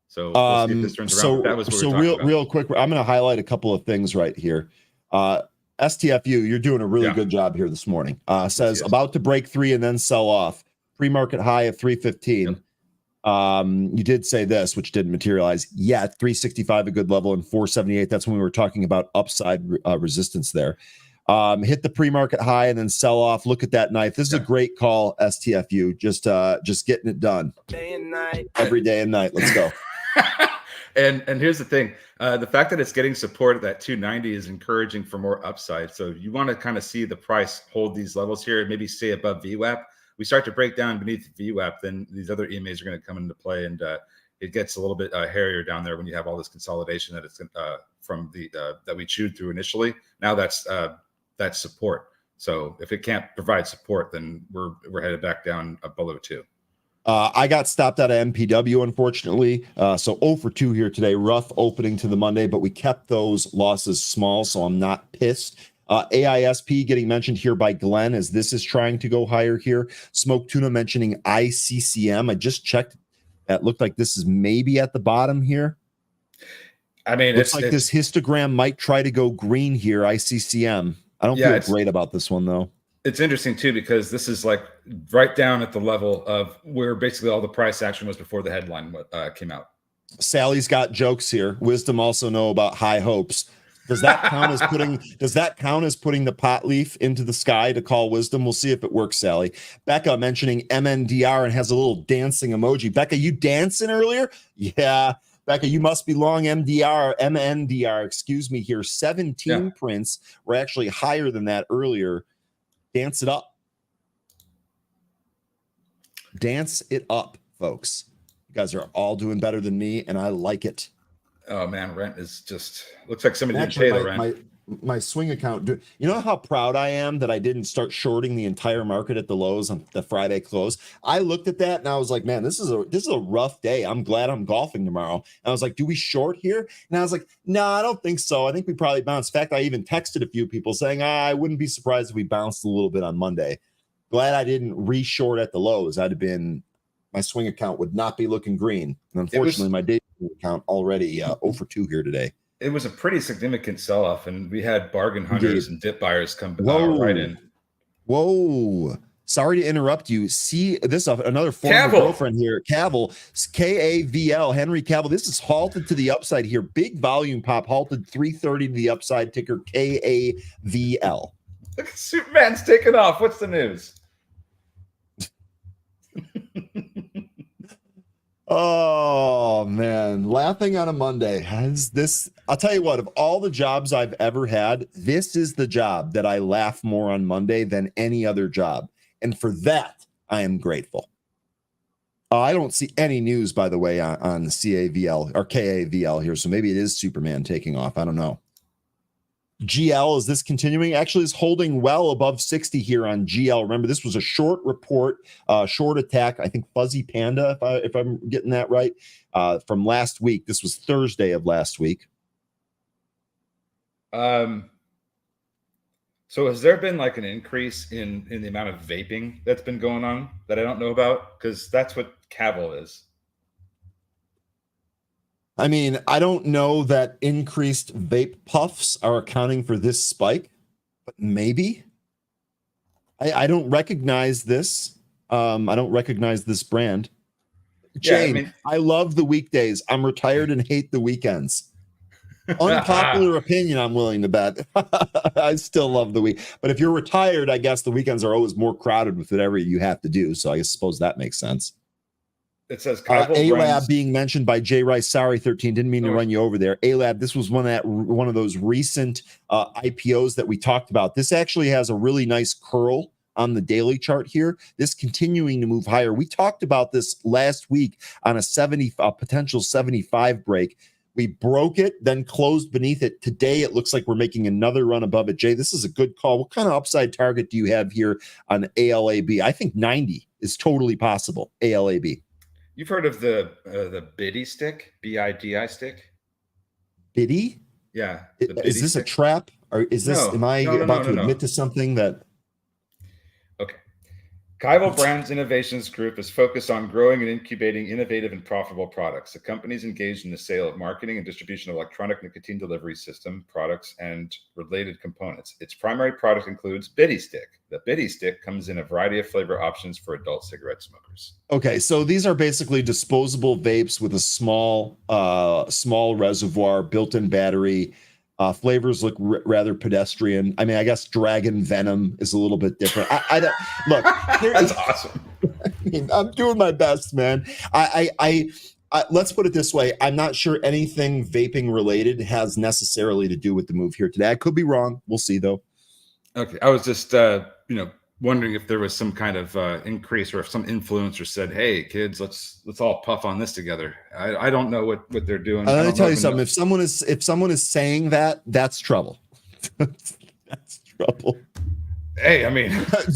Speaker 5: So let's see if this turns around. That was what we were talking about.
Speaker 1: Real quick, I'm going to highlight a couple of things right here. STFU, you're doing a really good job here this morning. Says about to break 3 and then sell off. Pre-market high of 315. Yep. You did say this, which didn't materialize yet. 365, a good level, and 478. That's when we were talking about upside resistance there. Hit the pre-market high and then sell off. Look at that knife. This is a great call, STFU. Just getting it done. Day and night. Every day and night. Let's go.
Speaker 5: And here's the thing. The fact that it's getting support at that 290 is encouraging for more upside. So you want to kind of see the price hold these levels here and maybe stay above VWAP. We start to break down beneath VWAP, then these other EMAs are going to come into play, and it gets a little bit hairier down there when you have all this consolidation that it's from the that we chewed through initially. Now that's support. So if it can't provide support, then we're headed back down below 2.
Speaker 1: I got stopped out of MPW, unfortunately. So 0 for 2 here today. Rough opening to the Monday, but we kept those losses small, so I'm not pissed. AISP getting mentioned here by Glenn as this is trying to go higher here. Smoke Tuna mentioning ICCM. I just checked. That looked like this is maybe at the bottom here.
Speaker 5: I mean,
Speaker 1: looks like this histogram might try to go green here. ICCM. I don't feel great about this one though.
Speaker 5: It's interesting too because this is like right down at the level of where basically all the price action was before the headline came out.
Speaker 1: Sally's got jokes here. Wisdom also know about high hopes. Does that count as putting the pot leaf into the sky to call wisdom? We'll see if it works, Sally. Becca mentioning MNDR and has a little dancing emoji. Becca, you dancing earlier? Yeah. Becca, you must be long MNDR, excuse me here. 17 prints were actually higher than that earlier. Dance it up. Dance it up, folks. You guys are all doing better than me, and I like it.
Speaker 5: Oh man, rent is just looks like somebody didn't pay the rent.
Speaker 1: My swing account. You know how proud I am that I didn't start shorting the entire market at the lows on the Friday close. I looked at that and I was like, man, this is a rough day. I'm glad I'm golfing tomorrow. And I was like, do we short here? And I was like, no, I don't think so. I think we probably bounce. In fact, I even texted a few people saying I wouldn't be surprised if we bounced a little bit on Monday. Glad I didn't re-short at the lows. My swing account would not be looking green. And unfortunately, my day account already 0 for 2 here today.
Speaker 5: It was a pretty significant sell-off, and we had bargain hunters and dip buyers come right in.
Speaker 1: Whoa. Sorry to interrupt you. See, this another former girlfriend here. Cavill, K-A-V-L, Henry Cavill. This is halted to the upside here. Big volume pop, halted 330 to the upside, ticker K-A-V-L.
Speaker 5: Look, Superman's taking off. What's the news?
Speaker 1: Oh man, laughing on a Monday. I'll tell you what, of all the jobs I've ever had, this is the job that I laugh more on Monday than any other job. And for that, I am grateful. I don't see any news, by the way, on CAVL or KAVL here. So maybe it is Superman taking off. I don't know. GL, is this continuing? Actually, is holding well above 60 here on GL. Remember, this was a short report, short attack. I think Fuzzy Panda, if I'm getting that right, from last week. This was Thursday of last week.
Speaker 5: So has there been like an increase in the amount of vaping that's been going on that I don't know about? Because that's what Cavill is.
Speaker 1: I mean, I don't know that increased vape puffs are accounting for this spike, but maybe. I don't recognize this. I don't recognize this brand. Jane, I love the weekdays. I'm retired and hate the weekends. Unpopular opinion, I'm willing to bet. I still love the week. But if you're retired, I guess the weekends are always more crowded with whatever you have to do. So I suppose that makes sense.
Speaker 5: It says Kaival
Speaker 1: A-Lab
Speaker 5: runs.
Speaker 1: being mentioned by Jay Rice. Sorry, 13. Didn't mean to
Speaker 5: No.
Speaker 1: run you over there. A-Lab, this was one of those recent IPOs that we talked about. This actually has a really nice curl on the daily chart here. This continuing to move higher. We talked about this last week on a potential 75 break. We broke it, then closed beneath it. Today, it looks like we're making another run above it. Jay, this is a good call. What kind of upside target do you have here on ALAB? I think 90 is totally possible, ALAB.
Speaker 5: You've heard of the biddy stick, BIDI stick?
Speaker 1: Biddy?
Speaker 5: Yeah.
Speaker 1: Is this a trap? Or is this, am I about to admit to something that?
Speaker 5: Okay. Kaival Brands Innovations Group is focused on growing and incubating innovative and profitable products. The company is engaged in the sale of marketing and distribution of electronic nicotine delivery system products and related components. Its primary product includes Biddy Stick. The Biddy Stick comes in a variety of flavor options for adult cigarette smokers.
Speaker 1: Okay, so these are basically disposable vapes with a small reservoir, built-in battery. Flavors look rather pedestrian. I mean, I guess Dragon Venom is a little bit different. I don't look.
Speaker 5: That's awesome.
Speaker 1: I mean, I'm doing my best, man. I let's put it this way. I'm not sure anything vaping related has necessarily to do with the move here today. I could be wrong. We'll see, though.
Speaker 5: Okay, I was just wondering if there was some kind of increase, or if some influencer said, "Hey, kids, let's all puff on this together." I don't know what they're doing.
Speaker 1: Let me tell you something. If someone is saying that, that's trouble. That's trouble.
Speaker 5: Hey, I mean,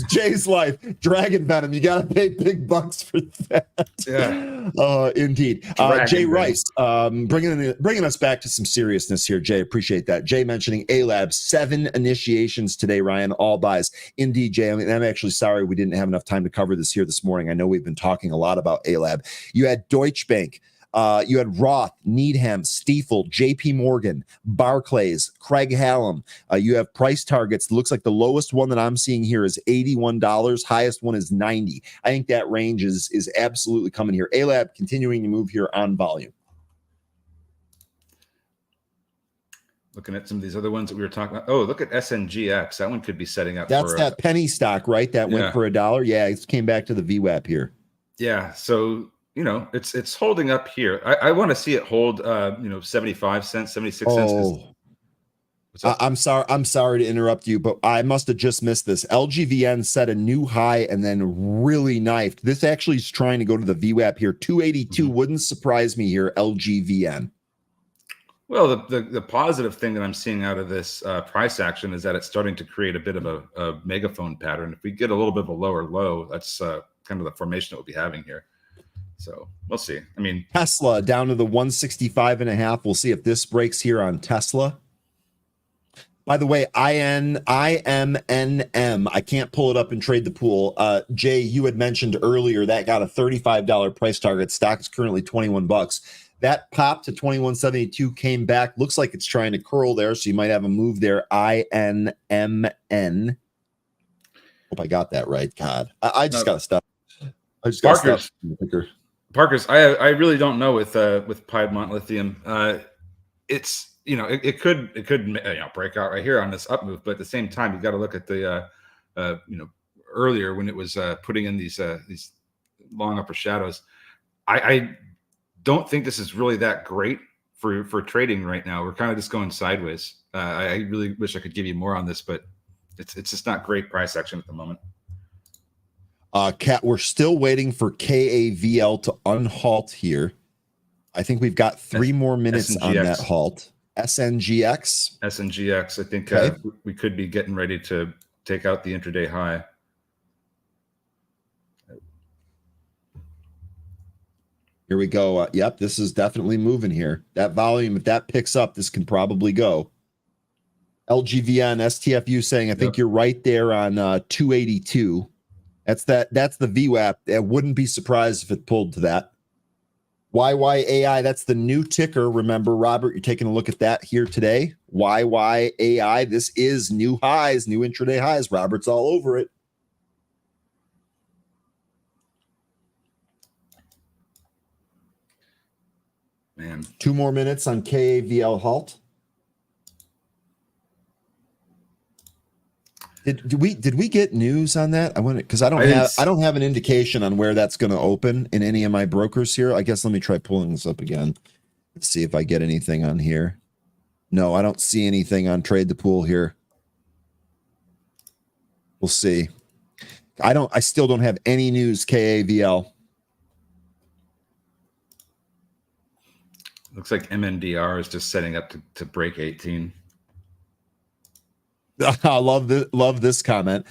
Speaker 1: Jay's life, Dragon Venom. You gotta pay big bucks for that.
Speaker 5: Yeah,
Speaker 1: indeed. Jay Rice, bringing us back to some seriousness here. Jay, appreciate that. Jay mentioning A-Lab, 7 initiations today. Ryan, all buys. Indeed, Jay. I mean, I'm actually sorry we didn't have enough time to cover this here this morning. I know we've been talking a lot about A-Lab. You had Deutsche Bank. You had Roth, Needham, Stifel, JP Morgan, Barclays, Craig Hallam. You have price targets. Looks like the lowest one that I'm seeing here is $81. Highest one is 90. I think that range is absolutely coming here. A-Lab continuing to move here on volume.
Speaker 5: Looking at some of these other ones that we were talking about. Oh, look at SNGX. That one could be setting up.
Speaker 1: That's that penny stock, right? That went for $1. Yeah, it came back to the VWAP here.
Speaker 5: Yeah, so it's holding up here. I want to see it hold 75 cents, 76 cents.
Speaker 1: I'm sorry to interrupt you, but I must have just missed this. LGVN set a new high and then really knifed. This actually is trying to go to the VWAP here. 282 wouldn't surprise me here, LGVN.
Speaker 5: Well, the positive thing that I'm seeing out of this price action is that it's starting to create a bit of a megaphone pattern. If we get a little bit of a lower low, that's kind of the formation that we'll be having here. So we'll see. I mean,
Speaker 1: Tesla down to the 165.5. We'll see if this breaks here on Tesla. By the way, IMNM. I can't pull it up and trade the pool. Jay, you had mentioned earlier that got a $35 price target. Stock is currently $21. That popped to 21.72, came back. Looks like it's trying to curl there, so you might have a move there. INMN. Hope I got that right. God, I just got to stop. I just got to stop.
Speaker 5: Parker's. I really don't know with Piedmont Lithium. It's it could break out right here on this up move, but at the same time you got to look at the earlier when it was putting in these long upper shadows. I don't think this is really that great for trading right now. We're kind of just going sideways. I really wish I could give you more on this, but it's just not great price action at the moment.
Speaker 1: Kat, we're still waiting for KAVL to unhalt here. I think we've got 3 more minutes
Speaker 5: SNGX.
Speaker 1: On that halt. SNGX.
Speaker 5: SNGX. I think we could be getting ready to take out the intraday high.
Speaker 1: Here we go. Yep, this is definitely moving here. That volume, if that picks up, this can probably go. LGVN, STFU saying, I think you're right there on 282. That's the VWAP. I wouldn't be surprised if it pulled to that. YYAI, that's the new ticker. Remember, Robert, you're taking a look at that here today. YYAI, this is new highs, new intraday highs. Robert's all over it.
Speaker 5: Man.
Speaker 1: 2 more minutes on KAVL halt. Did we get news on that? I want because I
Speaker 5: didn't
Speaker 1: don't have an indication on where that's going to open in any of my brokers here. I guess let me try pulling this up again. Let's see if I get anything on here. No, I don't see anything on Trade the Pool here. We'll see. I still don't have any news. KAVL.
Speaker 5: Looks like MNDR is just setting up to break 18.
Speaker 1: I love this comment.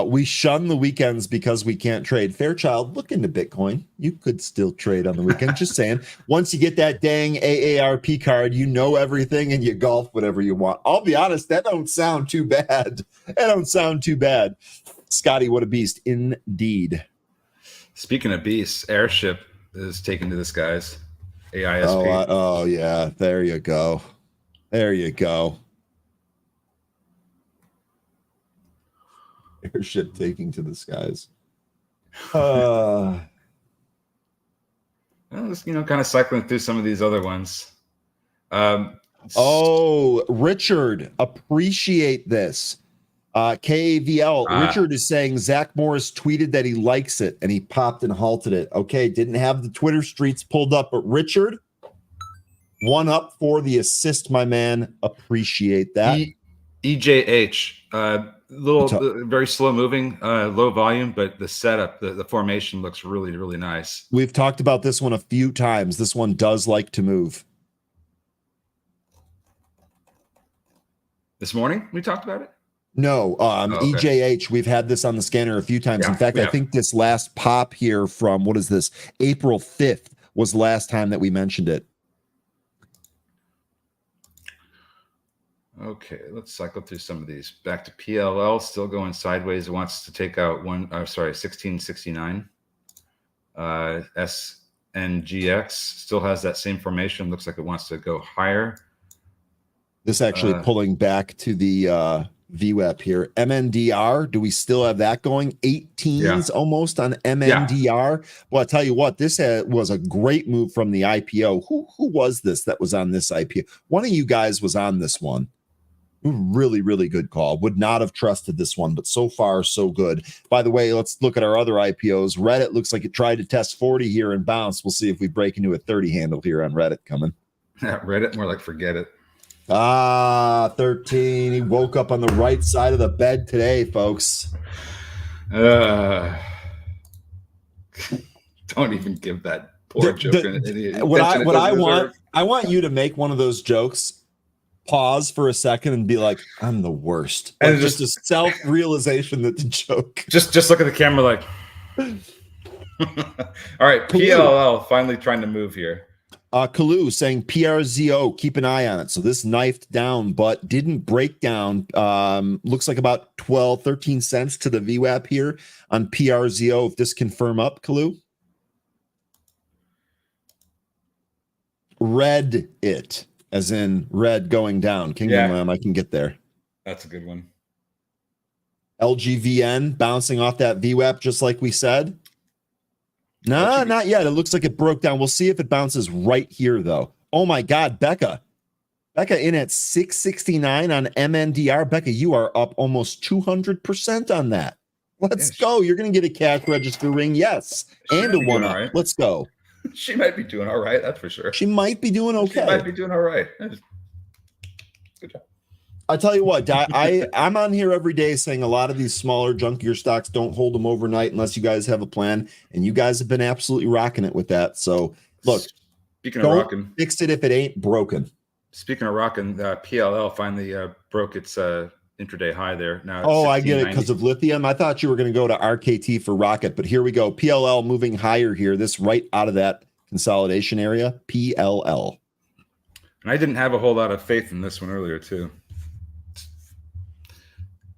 Speaker 1: We shun the weekends because we can't trade. Fairchild, look into Bitcoin. You could still trade on the weekend. Just saying. Once you get that dang AARP card, you know everything and you golf whatever you want. I'll be honest, that don't sound too bad. Scotty, what a beast indeed.
Speaker 5: Speaking of beasts, Airship is taken to the skies. AISP.
Speaker 1: Oh yeah. There you go. Airship taking to the skies.
Speaker 5: Well, just, kind of cycling through some of these other ones.
Speaker 1: Richard, appreciate this. KAVL, Richard is saying Zach Morris tweeted that he likes it and he popped and halted it. Okay, didn't have the Twitter streets pulled up, but Richard, one up for the assist, my man. Appreciate that.
Speaker 5: EJH, very slow moving, low volume, but the setup, the formation looks really, really nice.
Speaker 1: We've talked about this one a few times. This one does like to move.
Speaker 5: This morning we talked about it?
Speaker 1: No,
Speaker 5: okay.
Speaker 1: EJH, we've had this on the scanner a few times.
Speaker 5: Yeah,
Speaker 1: in fact, I think this last pop here from, what is this, April 5th was the last time that we mentioned it.
Speaker 5: Okay, let's cycle through some of these. Back to PLL, still going sideways. It wants to take out 1669. SNGX still has that same formation. Looks like it wants to go higher.
Speaker 1: This actually pulling back to the VWAP here. MNDR, do we still have that going? 18s almost on MNDR. Yeah. Well, I tell you what, this was a great move from the IPO. Who was this that was on this IPO? One of you guys was on this one. Really, really good call. Would not have trusted this one, but so far, so good. By the way, let's look at our other IPOs. Reddit looks like it tried to test 40 here and bounce. We'll see if we break into a 30 handle here on Reddit coming.
Speaker 5: Reddit, more like forget it.
Speaker 1: 13. He woke up on the right side of the bed today, folks.
Speaker 5: Don't even give that poor joke an idiot.
Speaker 1: I want you to make one of those jokes. Pause for a second and be like, I'm the worst. Like, and just a self-realization that the joke.
Speaker 5: Just look at the camera like. All right, PLL finally trying to move here.
Speaker 1: Kalu saying PRZO, keep an eye on it. So this knifed down, but didn't break down. Looks like about 12, 13 cents to the VWAP here on PRZO. If this can firm up, Kalu. Red it. As in red going down. Kingdom Lamb, I can get there.
Speaker 5: That's a good one.
Speaker 1: LGVN bouncing off that VWAP just like we said. No, not yet. It looks like it broke down. We'll see if it bounces right here, though. Oh, my God, Becca. Becca in at 669 on MNDR. Becca, you are up almost 200% on that. Let's go. You're going to get a cash register ring. Yes. And a one-up. Right. Let's go.
Speaker 5: She might be doing all right. That's for sure.
Speaker 1: She might be doing okay.
Speaker 5: She might be doing all right. Good job.
Speaker 1: I tell you what, I'm on here every day saying a lot of these smaller, junkier stocks don't hold them overnight unless you guys have a plan. And you guys have been absolutely rocking it with that. So, look,
Speaker 5: speaking of rocking,
Speaker 1: fix it if it ain't broken.
Speaker 5: Speaking of rocking, PLL finally broke its intraday high there. Now,
Speaker 1: I get it because of lithium. I thought you were going to go to RKT for rocket, but here we go. PLL moving higher here. This right out of that consolidation area. PLL.
Speaker 5: And I didn't have a whole lot of faith in this one earlier too.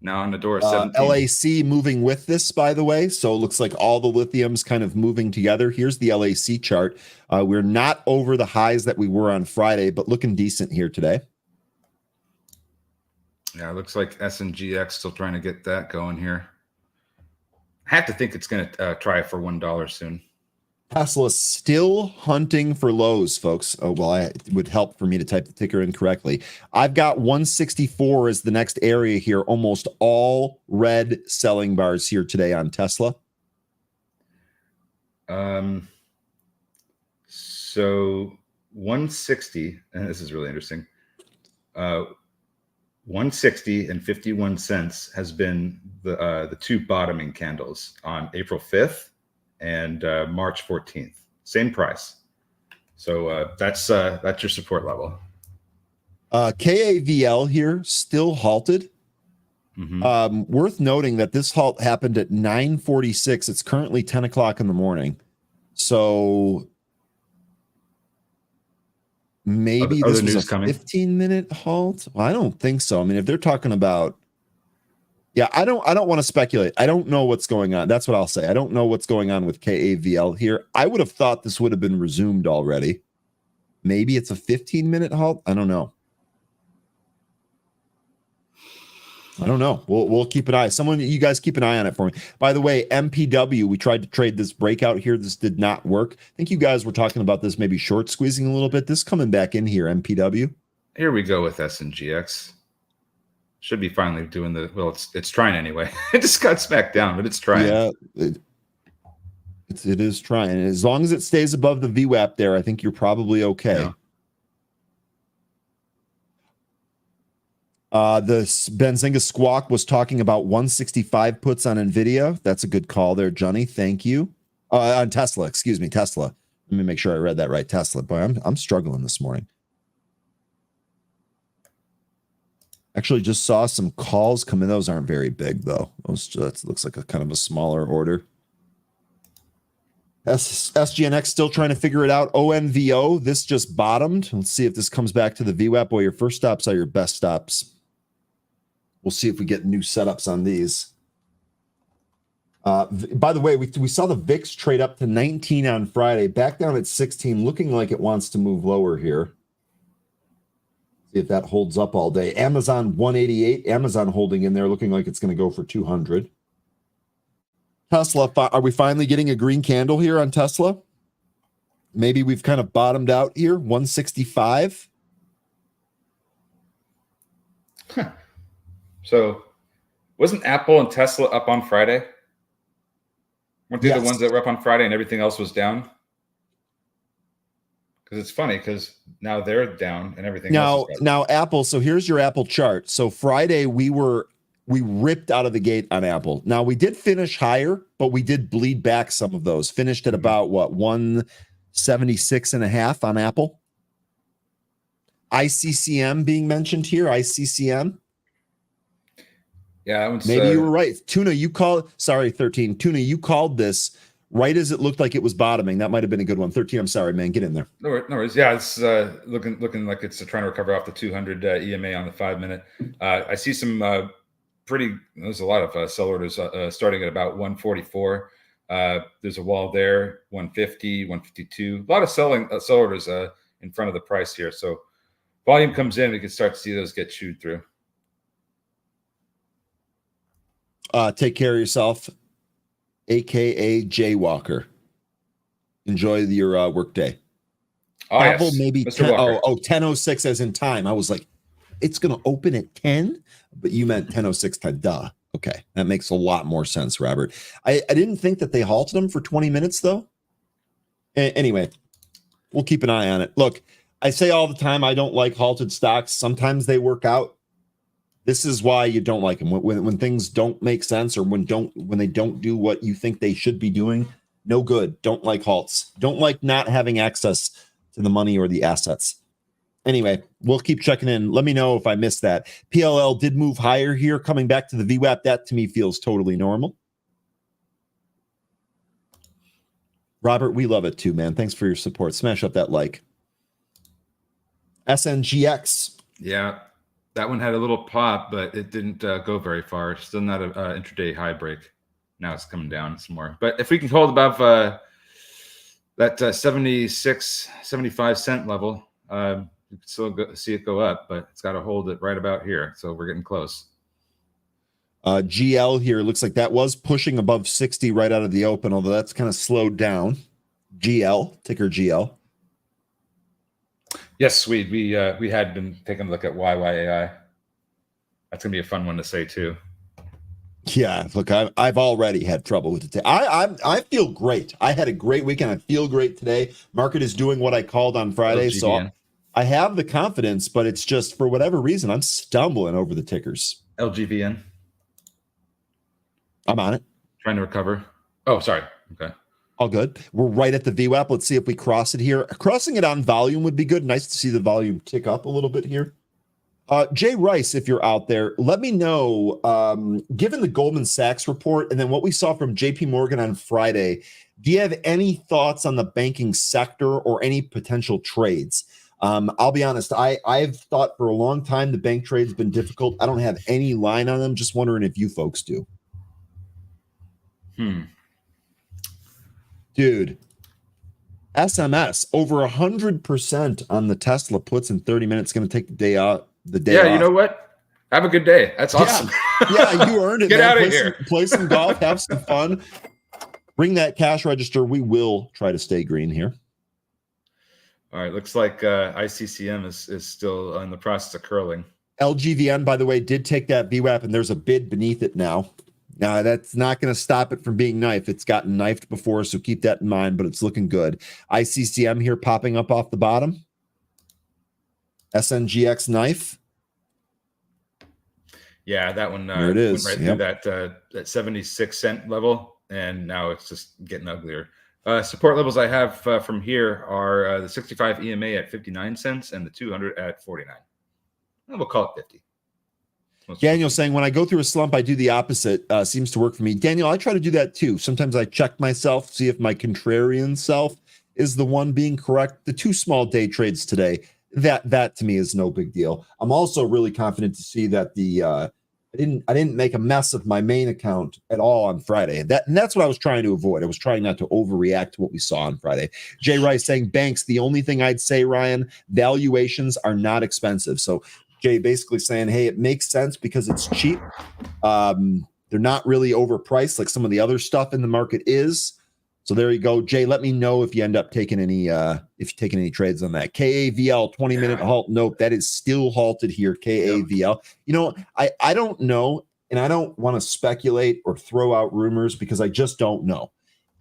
Speaker 5: Now on the door, 17.
Speaker 1: LAC moving with this, by the way. So it looks like all the lithiums kind of moving together. Here's the LAC chart. We're not over the highs that we were on Friday, but looking decent here today.
Speaker 5: Yeah, it looks like SNGX still trying to get that going here. I have to think it's going to try for $1 soon.
Speaker 1: Tesla still hunting for lows, folks. Oh, well, it would help for me to type the ticker incorrectly. I've got 164 as the next area here. Almost all red selling bars here today on Tesla.
Speaker 5: So 160, and this is really interesting. 160 and 51 cents has been the two bottoming candles on April 5th and March 14th. Same price. So that's your support level.
Speaker 1: KAVL here still halted. Worth noting that this halt happened at 9:46. It's currently 10 o'clock in the morning. So maybe this was a 15-minute halt. Well, I don't think so. I mean, if they're talking about, yeah, I don't want to speculate. I don't know what's going on. That's what I'll say. I don't know what's going on with KAVL here. I would have thought this would have been resumed already. Maybe it's a 15-minute halt. I don't know. We'll keep an eye. You guys keep an eye on it for me. By the way, MPW, we tried to trade this breakout here. This did not work. I think you guys were talking about this maybe short squeezing a little bit. This coming back in here, MPW.
Speaker 5: Here we go with SNGX. Should be finally doing it's trying anyway. It just got smacked down, but it's trying.
Speaker 1: Yeah, it is trying. As long as it stays above the VWAP there, I think you're probably okay.
Speaker 5: Yeah.
Speaker 1: The Benzinga Squawk was talking about 165 puts on NVIDIA. That's a good call there, Johnny. Thank you. On Tesla, excuse me, Tesla. Let me make sure I read that right. Tesla. Boy, I'm struggling this morning. Actually, just saw some calls come in. Those aren't very big, though. That looks like a kind of a smaller order. SGNX still trying to figure it out. ONVO, this just bottomed. Let's see if this comes back to the VWAP. Boy, your first stops are your best stops. We'll see if we get new setups on these. By the way, we saw the VIX trade up to 19 on Friday, back down at 16, looking like it wants to move lower here. See if that holds up all day. Amazon 188, Amazon holding in there, looking like it's going to go for 200. Tesla, are we finally getting a green candle here on Tesla? Maybe we've kind of bottomed out here, 165.
Speaker 5: Huh. So wasn't Apple and Tesla up on Friday? Weren't they the ones that were up on Friday and everything else was down? Because it's funny because now they're down and everything else is down.
Speaker 1: Now Apple, so here's your Apple chart. So Friday we ripped out of the gate on Apple. Now we did finish higher, but we did bleed back some of those. Finished at about 176.5 on Apple. ICCM being mentioned here. ICCM.
Speaker 5: Yeah,
Speaker 1: maybe you were right. Tuna, you called. Sorry, 13. Tuna, you called this right as it looked like it was bottoming. That might have been a good one. 13. I'm sorry, man. Get in there.
Speaker 5: No worries. Yeah, it's looking like it's trying to recover off the 200 EMA on the 5-minute. I see some. There's a lot of sell orders starting at about 144. There's a wall there, 150, 152. A lot of sell orders in front of the price here. So volume comes in, we can start to see those get chewed through.
Speaker 1: Take care of yourself, aka Jaywalker. Enjoy your work day.
Speaker 5: Oh,
Speaker 1: Apple
Speaker 5: yes.
Speaker 1: maybe 10:06 as in time. I was like, it's going to open at 10, but you meant 10:06 time. Duh. Okay, that makes a lot more sense, Robert. I didn't think that they halted them for 20 minutes though. Anyway, we'll keep an eye on it. Look, I say all the time I don't like halted stocks. Sometimes they work out. This is why you don't like them. When things don't make sense or when they don't do what you think they should be doing, no good. Don't like halts. Don't like not having access to the money or the assets. Anyway, we'll keep checking in. Let me know if I missed that. PLL did move higher here, coming back to the VWAP. That to me feels totally normal. Robert, we love it too, man. Thanks for your support. Smash up that like. SNGX.
Speaker 5: Yeah, that one had a little pop, but it didn't go very far. Still not an intraday high break. Now it's coming down some more. But if we can hold above that 76, 75 cent level, you can still see it go up, but it's got to hold it right about here. So we're getting close.
Speaker 1: GL here looks like that was pushing above 60 right out of the open, although that's kind of slowed down. GL, ticker GL.
Speaker 5: Yes, we had been taking a look at YYAI. That's gonna be a fun one to say too.
Speaker 1: Yeah, look, I've already had trouble with it. I feel great. I had a great weekend. I feel great today. Market is doing what I called on Friday, so I have the confidence, but it's just for whatever reason I'm stumbling over the tickers.
Speaker 5: LGVN.
Speaker 1: I'm on it.
Speaker 5: Trying to recover. Oh, sorry. Okay.
Speaker 1: All good. We're right at the VWAP. Let's see if we cross it here. Crossing it on volume would be good. Nice to see the volume tick up a little bit here. Jay Rice, if you're out there, let me know, given the Goldman Sachs report and then what we saw from JP Morgan on Friday, do you have any thoughts on the banking sector or any potential trades? I'll be honest, I've thought for a long time the bank trade's been difficult. I don't have any line on them. Just wondering if you folks do. Dude, SMS over 100% on the Tesla puts in 30 minutes. Going to take the day out.
Speaker 5: Yeah, you know what? Have a good day. That's awesome.
Speaker 1: Yeah, you earned it.
Speaker 5: Get out of here.
Speaker 1: Play some golf. Have some fun. Bring that cash register. We will try to stay green here.
Speaker 5: All right. Looks like ICCM is still in the process of curling.
Speaker 1: LGVN, by the way, did take that VWAP, and there's a bid beneath it now. Now, that's not going to stop it from being knifed. It's gotten knifed before, so keep that in mind, but it's looking good. ICCM here popping up off the bottom. SNGX knife.
Speaker 5: Yeah, that one
Speaker 1: there it is.
Speaker 5: Went right through that 76 cent level, and now it's just getting uglier. Support levels I have from here are the 65 EMA at 59 cents and the 200 at 49. And we'll call it 50.
Speaker 1: Daniel saying, when I go through a slump, I do the opposite. Seems to work for me. Daniel, I try to do that too. Sometimes I check myself, see if my contrarian self is the one being correct. The 2 small day trades today, that to me is no big deal. I'm also really confident to see that I didn't make a mess of my main account at all on Friday. And that's what I was trying to avoid. I was trying not to overreact to what we saw on Friday. Jay Rice saying, banks, the only thing I'd say, Ryan, valuations are not expensive. So Jay basically saying, hey, it makes sense because it's cheap. They're not really overpriced like some of the other stuff in the market is. So there you go. Jay, let me know if you end up taking any trades on that. KAVL 20-minute halt. Nope, that is still halted here. KAVL. You know, I don't know, and I don't want to speculate or throw out rumors because I just don't know.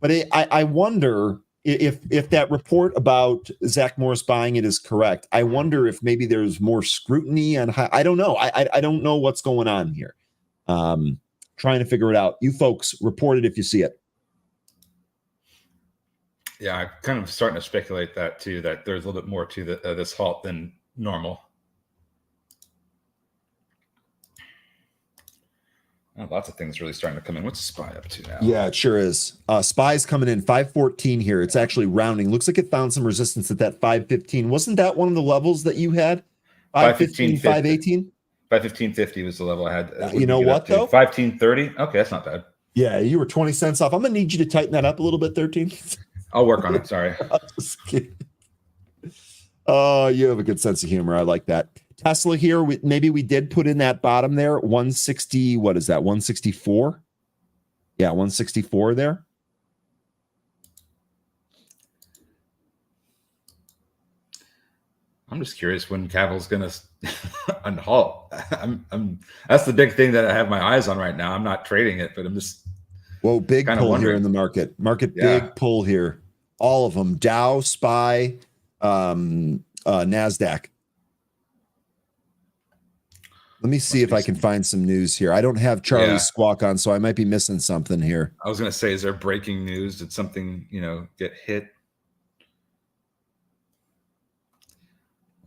Speaker 1: But I wonder if that report about Zach Morris buying it is correct. I wonder if maybe there's more scrutiny on I don't know. I don't know what's going on here. Trying to figure it out. You folks report it if you see it.
Speaker 5: Yeah, I'm kind of starting to speculate that too, that there's a little bit more to this halt than normal. Oh, lots of things really starting to come in. What's SPY up to now?
Speaker 1: Yeah, it sure is. SPY's coming in 514 here. It's actually rounding. Looks like it found some resistance at that 515. Wasn't that one of the levels that you had? 515, 518?
Speaker 5: 515.50 was the level I had.
Speaker 1: You know what, though?
Speaker 5: 15.30? Okay, that's not bad.
Speaker 1: Yeah, you were 20 cents off. I'm going to need you to tighten that up a little bit, 13.
Speaker 5: I'll work on it. Sorry.
Speaker 1: Oh, you have a good sense of humor. I like that. Tesla here, maybe we did put in that bottom there, 160. What is that? 164? Yeah, 164 there.
Speaker 5: I'm just curious when Cavil's going to unhalt. That's the big thing that I have my eyes on right now. I'm not trading it, but I'm just
Speaker 1: big pull
Speaker 5: wondering.
Speaker 1: Here in the market. Big pull here. All of them. Dow, SPY, NASDAQ. Let me see if I can find some news here. I don't have Charlie Squawk on, so I might be missing something here.
Speaker 5: I was going to say, is there breaking news? Did something, get hit?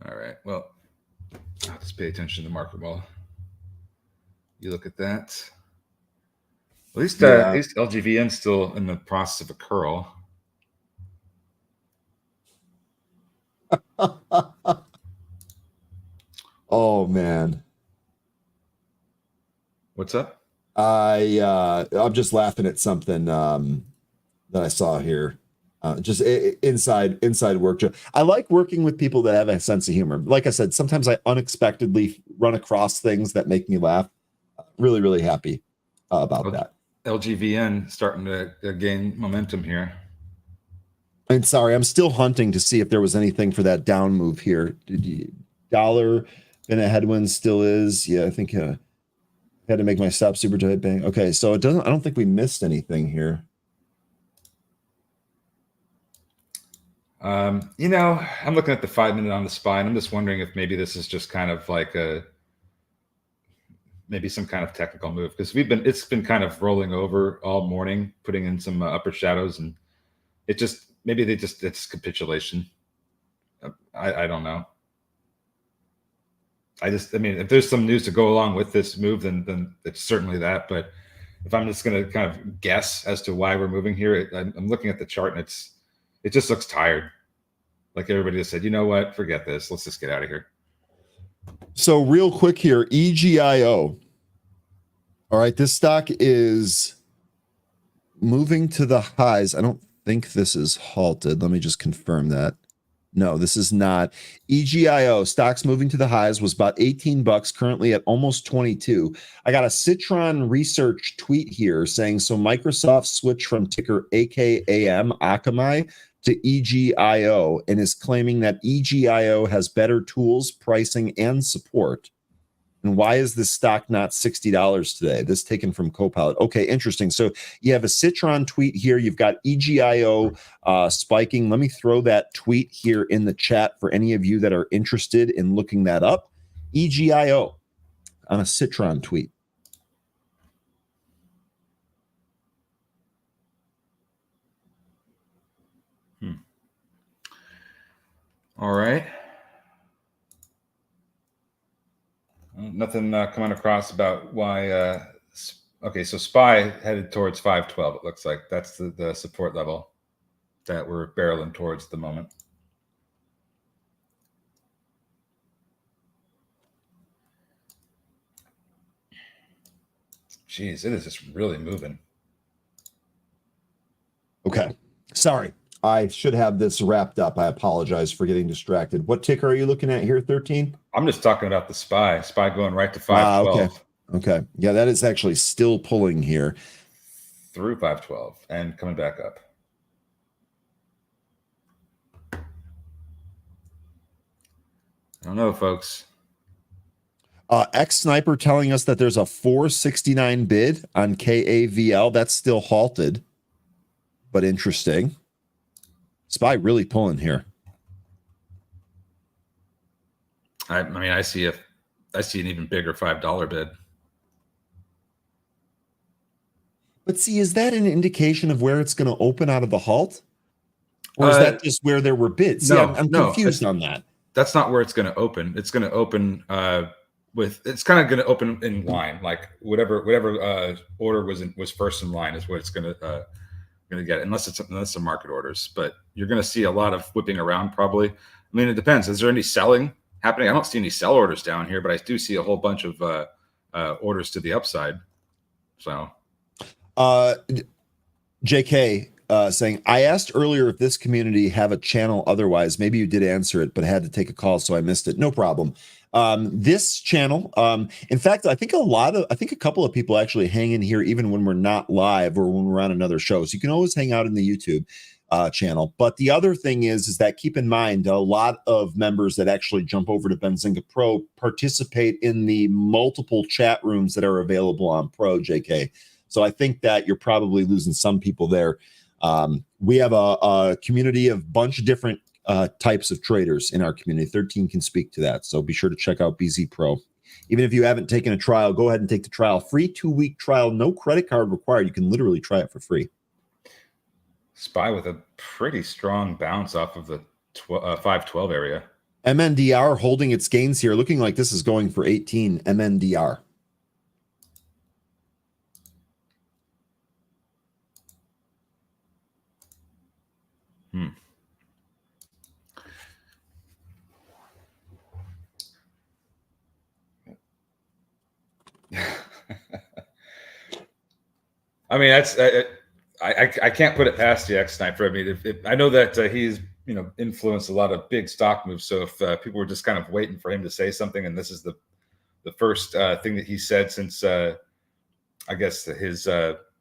Speaker 5: All right. Well, I'll just pay attention to the market while you look at that. At least LGVN's still in the process of a curl.
Speaker 1: Oh man.
Speaker 5: What's up?
Speaker 1: I'm just laughing at something that I saw here. Just inside work. I like working with people that have a sense of humor. Like I said, sometimes I unexpectedly run across things that make me laugh. Really, really happy about that.
Speaker 5: LGVN starting to gain momentum here.
Speaker 1: And sorry, I'm still hunting to see if there was anything for that down move here. Dollar been a headwind, still is. Yeah, I think had to make my stop super tight bang. Okay, so it doesn't. I don't think we missed anything here.
Speaker 5: I'm looking at the 5-minute on the SPY, and I'm just wondering if maybe this is just kind of like maybe some kind of technical move, because it's been kind of rolling over all morning, putting in some upper shadows, and it's capitulation. I don't know. If there's some news to go along with this move, then it's certainly that. But if I'm just going to kind of guess as to why we're moving here, I'm looking at the chart, and it just looks tired. Like everybody just said, you know what? Forget this. Let's just get out of here.
Speaker 1: So real quick here, EGIO. All right, this stock is moving to the highs. I don't think this is halted. Let me just confirm that. No, this is not. EGIO, stocks moving to the highs, was about 18 bucks, currently at almost 22. I got a Citron Research tweet here saying, so Microsoft switched from ticker AKAM, Akamai, to EGIO, and is claiming that EGIO has better tools, pricing, and support. And why is this stock not $60 today? This taken from Copilot. Okay, interesting. So you have a Citron tweet here. You've got EGIO spiking. Let me throw that tweet here in the chat for any of you that are interested in looking that up. EGIO on a Citron tweet.
Speaker 5: All right. Nothing coming across about why. Okay, so SPY headed towards 512. It looks like that's the support level that we're barreling towards at the moment. Jeez, it is just really moving.
Speaker 1: Okay, sorry. I should have this wrapped up. I apologize for getting distracted. What ticker are you looking at here, 13?
Speaker 5: I'm just talking about the SPY. SPY going right to 512.
Speaker 1: Okay. Yeah, that is actually still pulling here.
Speaker 5: Through 512 and coming back up. I don't know, folks.
Speaker 1: X-Sniper telling us that there's a 469 bid on KAVL. That's still halted, but interesting. SPY really pulling here.
Speaker 5: I see an even bigger $5 bid.
Speaker 1: But see, is that an indication of where it's going to open out of the halt? Or is that just where there were bids? See, I'm confused on that.
Speaker 5: That's not where it's going to open. It's going to open it's kind of going to open in line, like whatever order was first in line is what it's going to get, unless it's a market orders. But you're going to see a lot of whipping around probably. It depends. Is there any selling happening? I don't see any sell orders down here, but I do see a whole bunch of orders to the upside. So,
Speaker 1: JK saying, I asked earlier if this community have a channel otherwise. Maybe you did answer it, but had to take a call, so I missed it. No problem. This channel, in fact, I think a couple of people actually hang in here even when we're not live or when we're on another show. So you can always hang out in the YouTube channel. But the other thing is that keep in mind, a lot of members that actually jump over to Benzinga Pro participate in the multiple chat rooms that are available on Pro, JK. So I think that you're probably losing some people there. We have a community of bunch of different types of traders in our community. 13 can speak to that. So be sure to check out BZ Pro. Even if you haven't taken a trial, go ahead and take the trial. Free 2-week trial, no credit card required. You can literally try it for free.
Speaker 5: SPY with a pretty strong bounce off of the 512 area.
Speaker 1: MNDR holding its gains here, looking like this is going for 18 MNDR.
Speaker 5: That's I can't put it past the X-Sniper. I know that he's influenced a lot of big stock moves. So if people were just kind of waiting for him to say something, and this is the first thing that he said since I guess his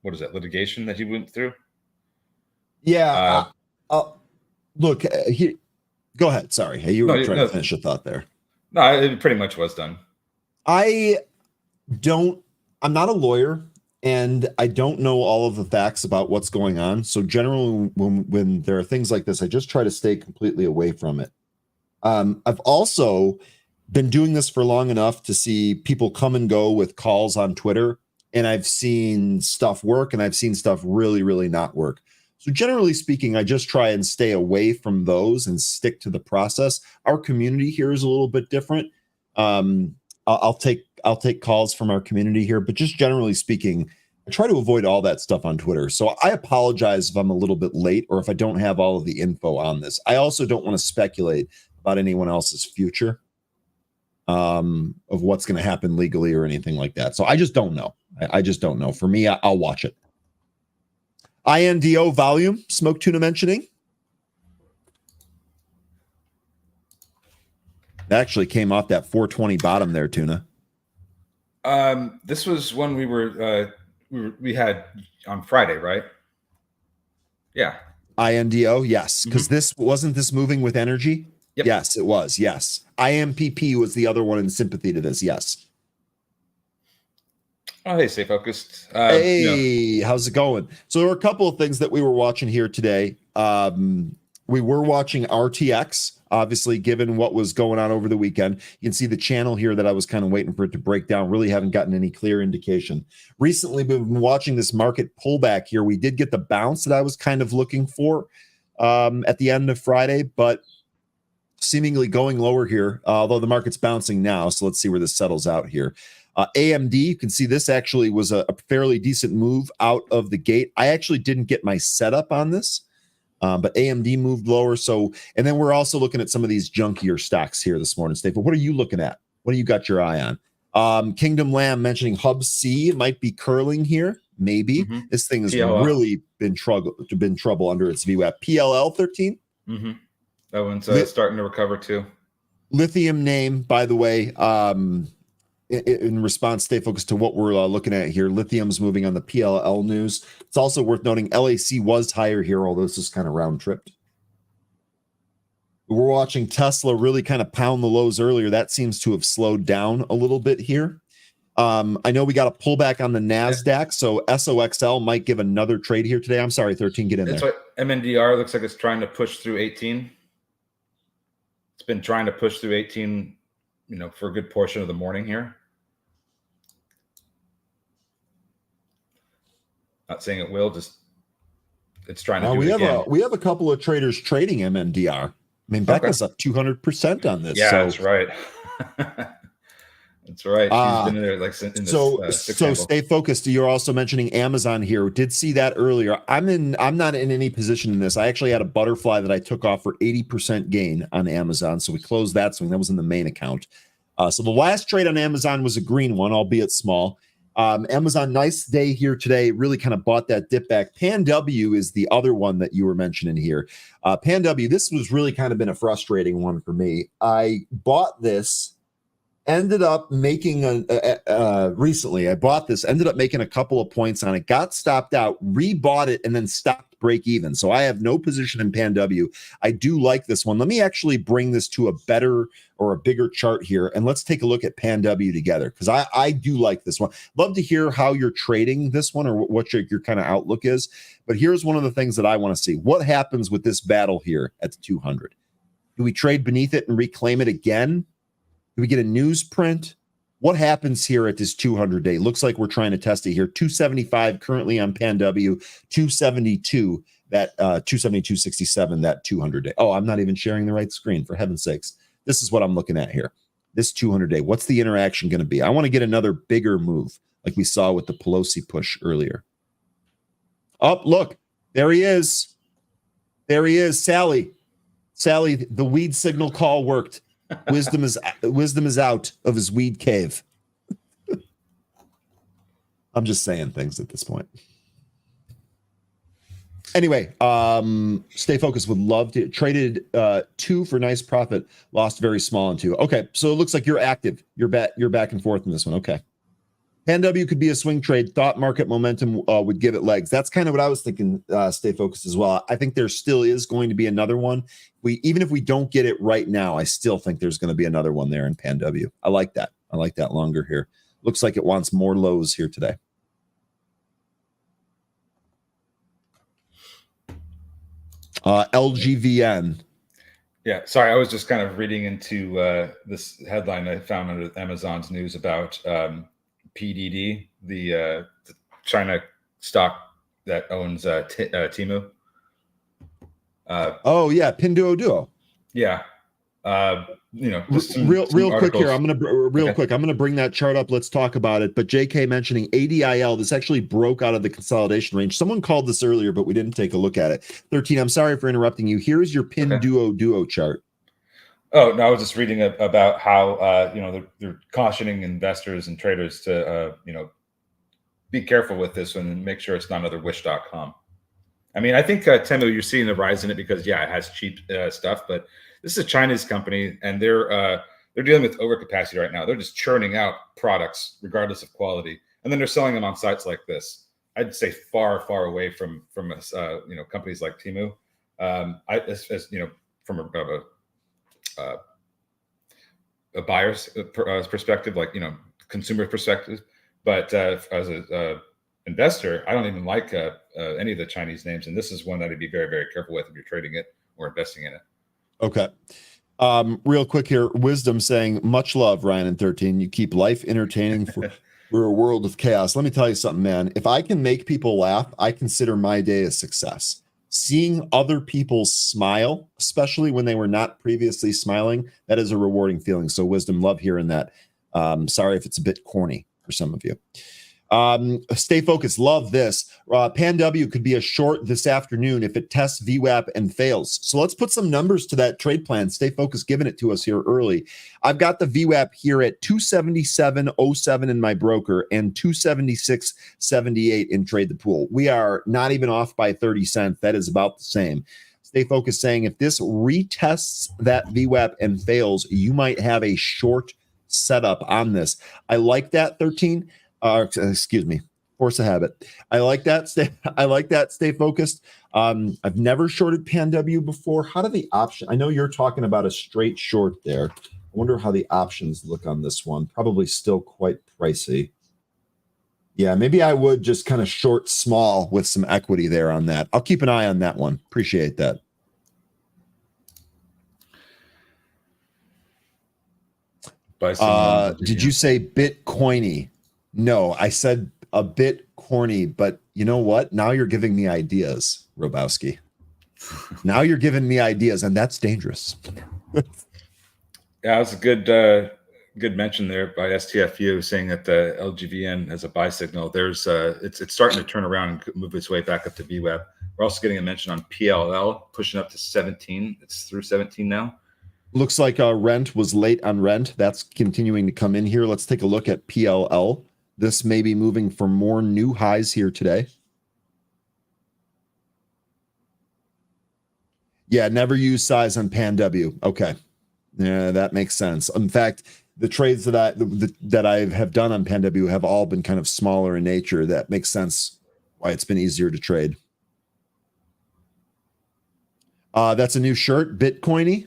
Speaker 5: litigation that he went through.
Speaker 1: Yeah. Look, go ahead. Sorry. Hey, you were trying to finish a thought there.
Speaker 5: No, it pretty much was done.
Speaker 1: I'm not a lawyer, and I don't know all of the facts about what's going on. So generally, when there are things like this, I just try to stay completely away from it. I've also been doing this for long enough to see people come and go with calls on Twitter, and I've seen stuff work and I've seen stuff really, really not work. So generally speaking, I just try and stay away from those and stick to the process. Our community here is a little bit different. I'll take calls from our community here, but just generally speaking, I try to avoid all that stuff on Twitter. So I apologize if I'm a little bit late or if I don't have all of the info on this. I also don't want to speculate about anyone else's future of what's going to happen legally or anything like that. So I just don't know. I just don't know. For me, I'll watch it. INDO volume, Smoke Tuna mentioning. That actually came off that 420 bottom there, Tuna.
Speaker 5: This was one we had on Friday, right? Yeah.
Speaker 1: INDO, yes, because this wasn't moving with energy.
Speaker 5: Yep.
Speaker 1: Yes, it was. Yes, IMPP was the other one in sympathy to this. Yes.
Speaker 5: Oh, hey, stay focused.
Speaker 1: Hey, how's it going? So there were a couple of things that we were watching here today. We were watching RTX, obviously, given what was going on over the weekend. You can see the channel here that I was kind of waiting for it to break down. Really haven't gotten any clear indication. Recently, we've been watching this market pullback here. We did get the bounce that I was kind of looking for at the end of Friday, but seemingly going lower here, although the market's bouncing now. So let's see where this settles out here. AMD, you can see this actually was a fairly decent move out of the gate. I actually didn't get my setup on this, but AMD moved lower. So, and then we're also looking at some of these junkier stocks here this morning, Steve. But what are you looking at? What do you got your eye on? Kingdom Lamb mentioning Hub C might be curling here. Maybe this thing has really been trouble under its VWAP. PLL 13.
Speaker 5: That one's starting to recover too.
Speaker 1: Lithium name, by the way. In response, stay focused to what we're looking at here. Lithium's moving on the PLL news. It's also worth noting LAC was higher here, although this is kind of round tripped. We're watching Tesla really kind of pound the lows earlier. That seems to have slowed down a little bit here. I know we got a pullback on the NASDAQ, so SOXL might give another trade here today. I'm sorry, 13, get in
Speaker 5: That's
Speaker 1: there.
Speaker 5: what MNDR looks like it's trying to push through 18. It's been trying to push through 18, for a good portion of the morning here. Not saying it will, just it's trying to do it again.
Speaker 1: We have a couple of traders trading MNDR. I mean, Becca's up 200% on this.
Speaker 5: Yeah,
Speaker 1: so.
Speaker 5: That's right. That's right. She's been there like in this,
Speaker 1: so stay focused. You're also mentioning Amazon here. Did see that earlier. I'm not in any position in this. I actually had a butterfly that I took off for 80% gain on Amazon. So we closed that swing. That was in the main account. So the last trade on Amazon was a green one, albeit small. Amazon, nice day here today. Really kind of bought that dip back. Pan W is the other one that you were mentioning here. Pan W, this was really kind of been a frustrating one for me. I bought this, ended up making recently. I bought this, ended up making a couple of points on it, got stopped out, rebought it, and then stopped break even. So I have no position in Pan W. I do like this one. Let me actually bring this to a better or a bigger chart here, and let's take a look at Pan W together, because I do like this one. Love to hear how you're trading this one or what your kind of outlook is. But here's one of the things that I want to see. What happens with this battle here at the 200? Do we trade beneath it and reclaim it again? Do we get a news print? What happens here at this 200 day? Looks like we're trying to test it here. 275 currently on Pan W, 272, that 272.67, that 200 day. Oh, I'm not even sharing the right screen, for heaven's sakes. This is what I'm looking at here. This 200 day. What's the interaction going to be? I want to get another bigger move like we saw with the Pelosi push earlier. Oh, look, there he is. There he is, Sally. Sally, the weed signal call worked. Wisdom is out of his weed cave. I'm just saying things at this point. Anyway, stay focused. Would love to traded 2 for nice profit. Lost very small on 2. Okay, so it looks like you're active. You're back and forth in this one. Okay. PanW could be a swing trade. Thought market momentum would give it legs. That's kind of what I was thinking. Stay focused as well. I think there still is going to be another one. Even if we don't get it right now, I still think there's going to be another one there in PanW. I like that. I like that longer here. Looks like it wants more lows here today. LGVN.
Speaker 5: Yeah, sorry, I was just kind of reading into this headline I found under Amazon's news about PDD, the China stock that owns Temu.
Speaker 1: Oh yeah, Pinduoduo.
Speaker 5: Yeah, just
Speaker 1: real quick
Speaker 5: articles.
Speaker 1: here. I'm gonna bring that chart up. Let's talk about it. But JK mentioning ADIL, this actually broke out of the consolidation range. Someone called this earlier, but we didn't take a look at it. 13. I'm sorry for interrupting you. Here is your Pinduoduo chart.
Speaker 5: Oh no, I was just reading about how they're cautioning investors and traders to be careful with this one and make sure it's not another Wish.com. I mean, I think Temu, you're seeing the rise in it because it has cheap stuff, but this is a Chinese company and they're dealing with overcapacity right now. They're just churning out products regardless of quality, and then they're selling them on sites like this. I'd say far, far away from companies like Temu. From a buyer's perspective, consumer perspective, but as a investor, I don't even like any of the Chinese names, and this is one that I'd be very, very careful with if you're trading it or investing in it.
Speaker 1: Okay. Real quick here, Wisdom saying, much love, Ryan and 13. You keep life entertaining for a world of chaos. Let me tell you something, man. If I can make people laugh, I consider my day a success. Seeing other people smile, especially when they were not previously smiling, that is a rewarding feeling. So Wisdom, love hearing that. Sorry if it's a bit corny for some of you. Stay focused. Love this. PanW could be a short this afternoon if it tests VWAP and fails. So let's put some numbers to that trade plan. Stay focused, giving it to us here early. I've got the VWAP here at 277.07 in my broker and 276.78 in Trade the Pool. We are not even off by 30 cents. That is about the same. Stay focused saying if this retests that VWAP and fails, you might have a short setup on this. I like that, 13. Excuse me, force of habit. I like that. Stay focused. I've never shorted PanW before. How do the option? I know you're talking about a straight short there. I wonder how the options look on this one. Probably still quite pricey. Yeah, maybe I would just kind of short small with some equity there on that. I'll keep an eye on that one. Appreciate that. Did you say Bitcoiny? No, I said a bit corny, but you know what? Now you're giving me ideas, Robowski. Now you're giving me ideas, and that's dangerous.
Speaker 5: Yeah, that's a good mention there by STFU saying that the LGVN has a buy signal. There's it's starting to turn around and move its way back up to VWAP. We're also getting a mention on PLL pushing up to 17. It's through 17 now.
Speaker 1: Looks like rent was late on rent. That's continuing to come in here. Let's take a look at PLL. This may be moving for more new highs here today. Yeah, never use size on PanW. Okay. Yeah, that makes sense. In fact, the trades that I have done on PanW have all been kind of smaller in nature. That makes sense why it's been easier to trade. That's a new shirt, Bitcoiny.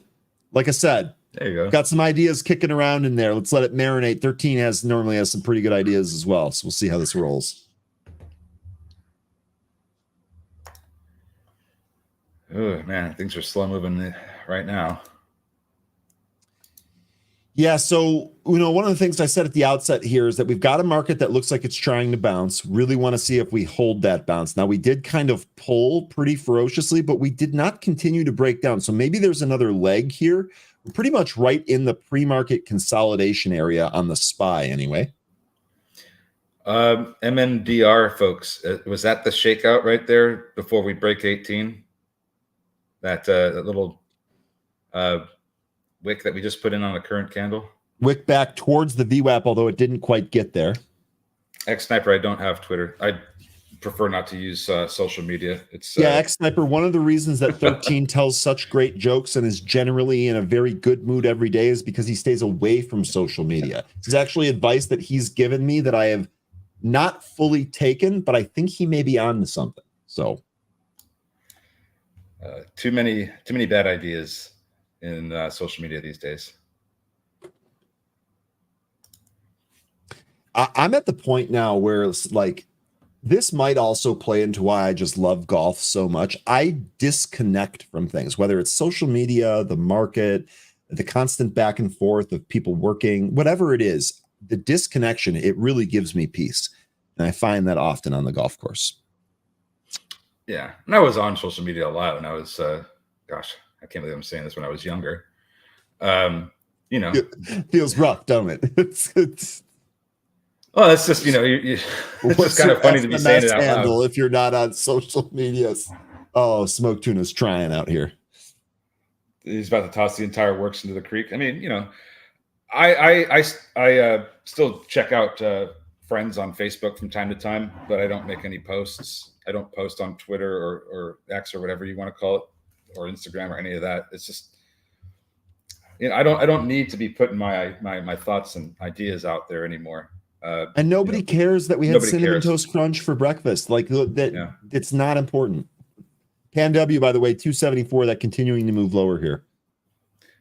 Speaker 1: Like I said,
Speaker 5: there you go.
Speaker 1: Got some ideas kicking around in there. Let's let it marinate. 13 normally has some pretty good ideas as well. So we'll see how this rolls.
Speaker 5: Oh man, things are slow moving right now.
Speaker 1: Yeah, so one of the things I said at the outset here is that we've got a market that looks like it's trying to bounce. Really want to see if we hold that bounce. Now, we did kind of pull pretty ferociously, but we did not continue to break down. So maybe there's another leg here. We're pretty much right in the pre-market consolidation area on the SPY anyway.
Speaker 5: MNDR, folks, was that the shakeout right there before we break 18? That little wick that we just put in on the current candle?
Speaker 1: Wick back towards the VWAP, although it didn't quite get there.
Speaker 5: X-Sniper, I don't have Twitter. I prefer not to use social media. It's
Speaker 1: X-Sniper, one of the reasons that 13 tells such great jokes and is generally in a very good mood every day is because he stays away from social media. This is actually advice that he's given me that I have not fully taken, but I think he may be on to something. So
Speaker 5: too many bad ideas in social media these days.
Speaker 1: I'm at the point now where it's like, this might also play into why I just love golf so much. I disconnect from things, whether it's social media, the market, the constant back and forth of people working, whatever it is, the disconnection, it really gives me peace. And I find that often on the golf course.
Speaker 5: Yeah. And I was on social media a lot when I was, gosh, I can't believe I'm saying this, when I was younger. You know,
Speaker 1: it feels rough, don't it? It's
Speaker 5: well, it's just, you know, it's just kind of funny to be saying it out loud.
Speaker 1: If you're not on social media. Oh, Smoke Tuna's trying out here.
Speaker 5: He's about to toss the entire works into the creek. I mean, you know, I still check out friends on Facebook from time to time, but I don't make any posts. I don't post on Twitter or X or whatever you want to call it, or Instagram or any of that. It's just, you know, I don't need to be putting my thoughts and ideas out there anymore.
Speaker 1: And nobody cares that we had Cinnamon Toast Crunch for breakfast. Like that,
Speaker 5: yeah.
Speaker 1: It's not important. Pan W, by the way, 274, that continuing to move lower here.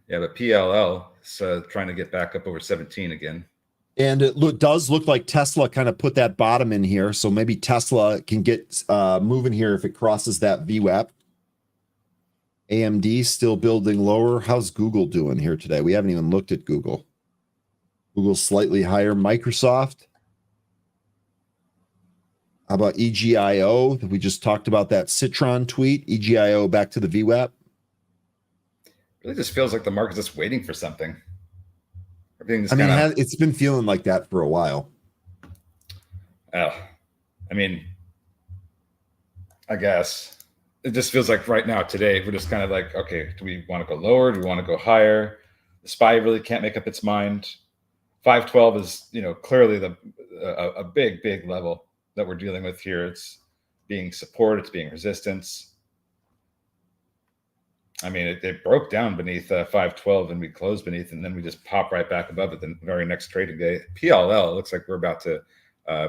Speaker 5: Yeah, but PLL is trying to get back up over 17 again.
Speaker 1: And it does look like Tesla kind of put that bottom in here. So maybe Tesla can get moving here if it crosses that VWAP. AMD still building lower. How's Google doing here today? We haven't even looked at Google. Google's slightly higher. Microsoft. How about EGIO? We just talked about that Citron tweet. EGIO back to the VWAP.
Speaker 5: It really just feels like the market's just waiting for something.
Speaker 1: I mean, it's been feeling like that for a while.
Speaker 5: I mean, I guess it just feels like right now, today, we're just kind of like, okay, do we want to go lower? Do we want to go higher? The SPY really can't make up its mind. 512 is, you know, clearly a big level that we're dealing with here. It's being support, it's being resistance. I mean, it broke down beneath 512 and we closed beneath, and then we just pop right back above it the very next trading day. PLL looks like we're about to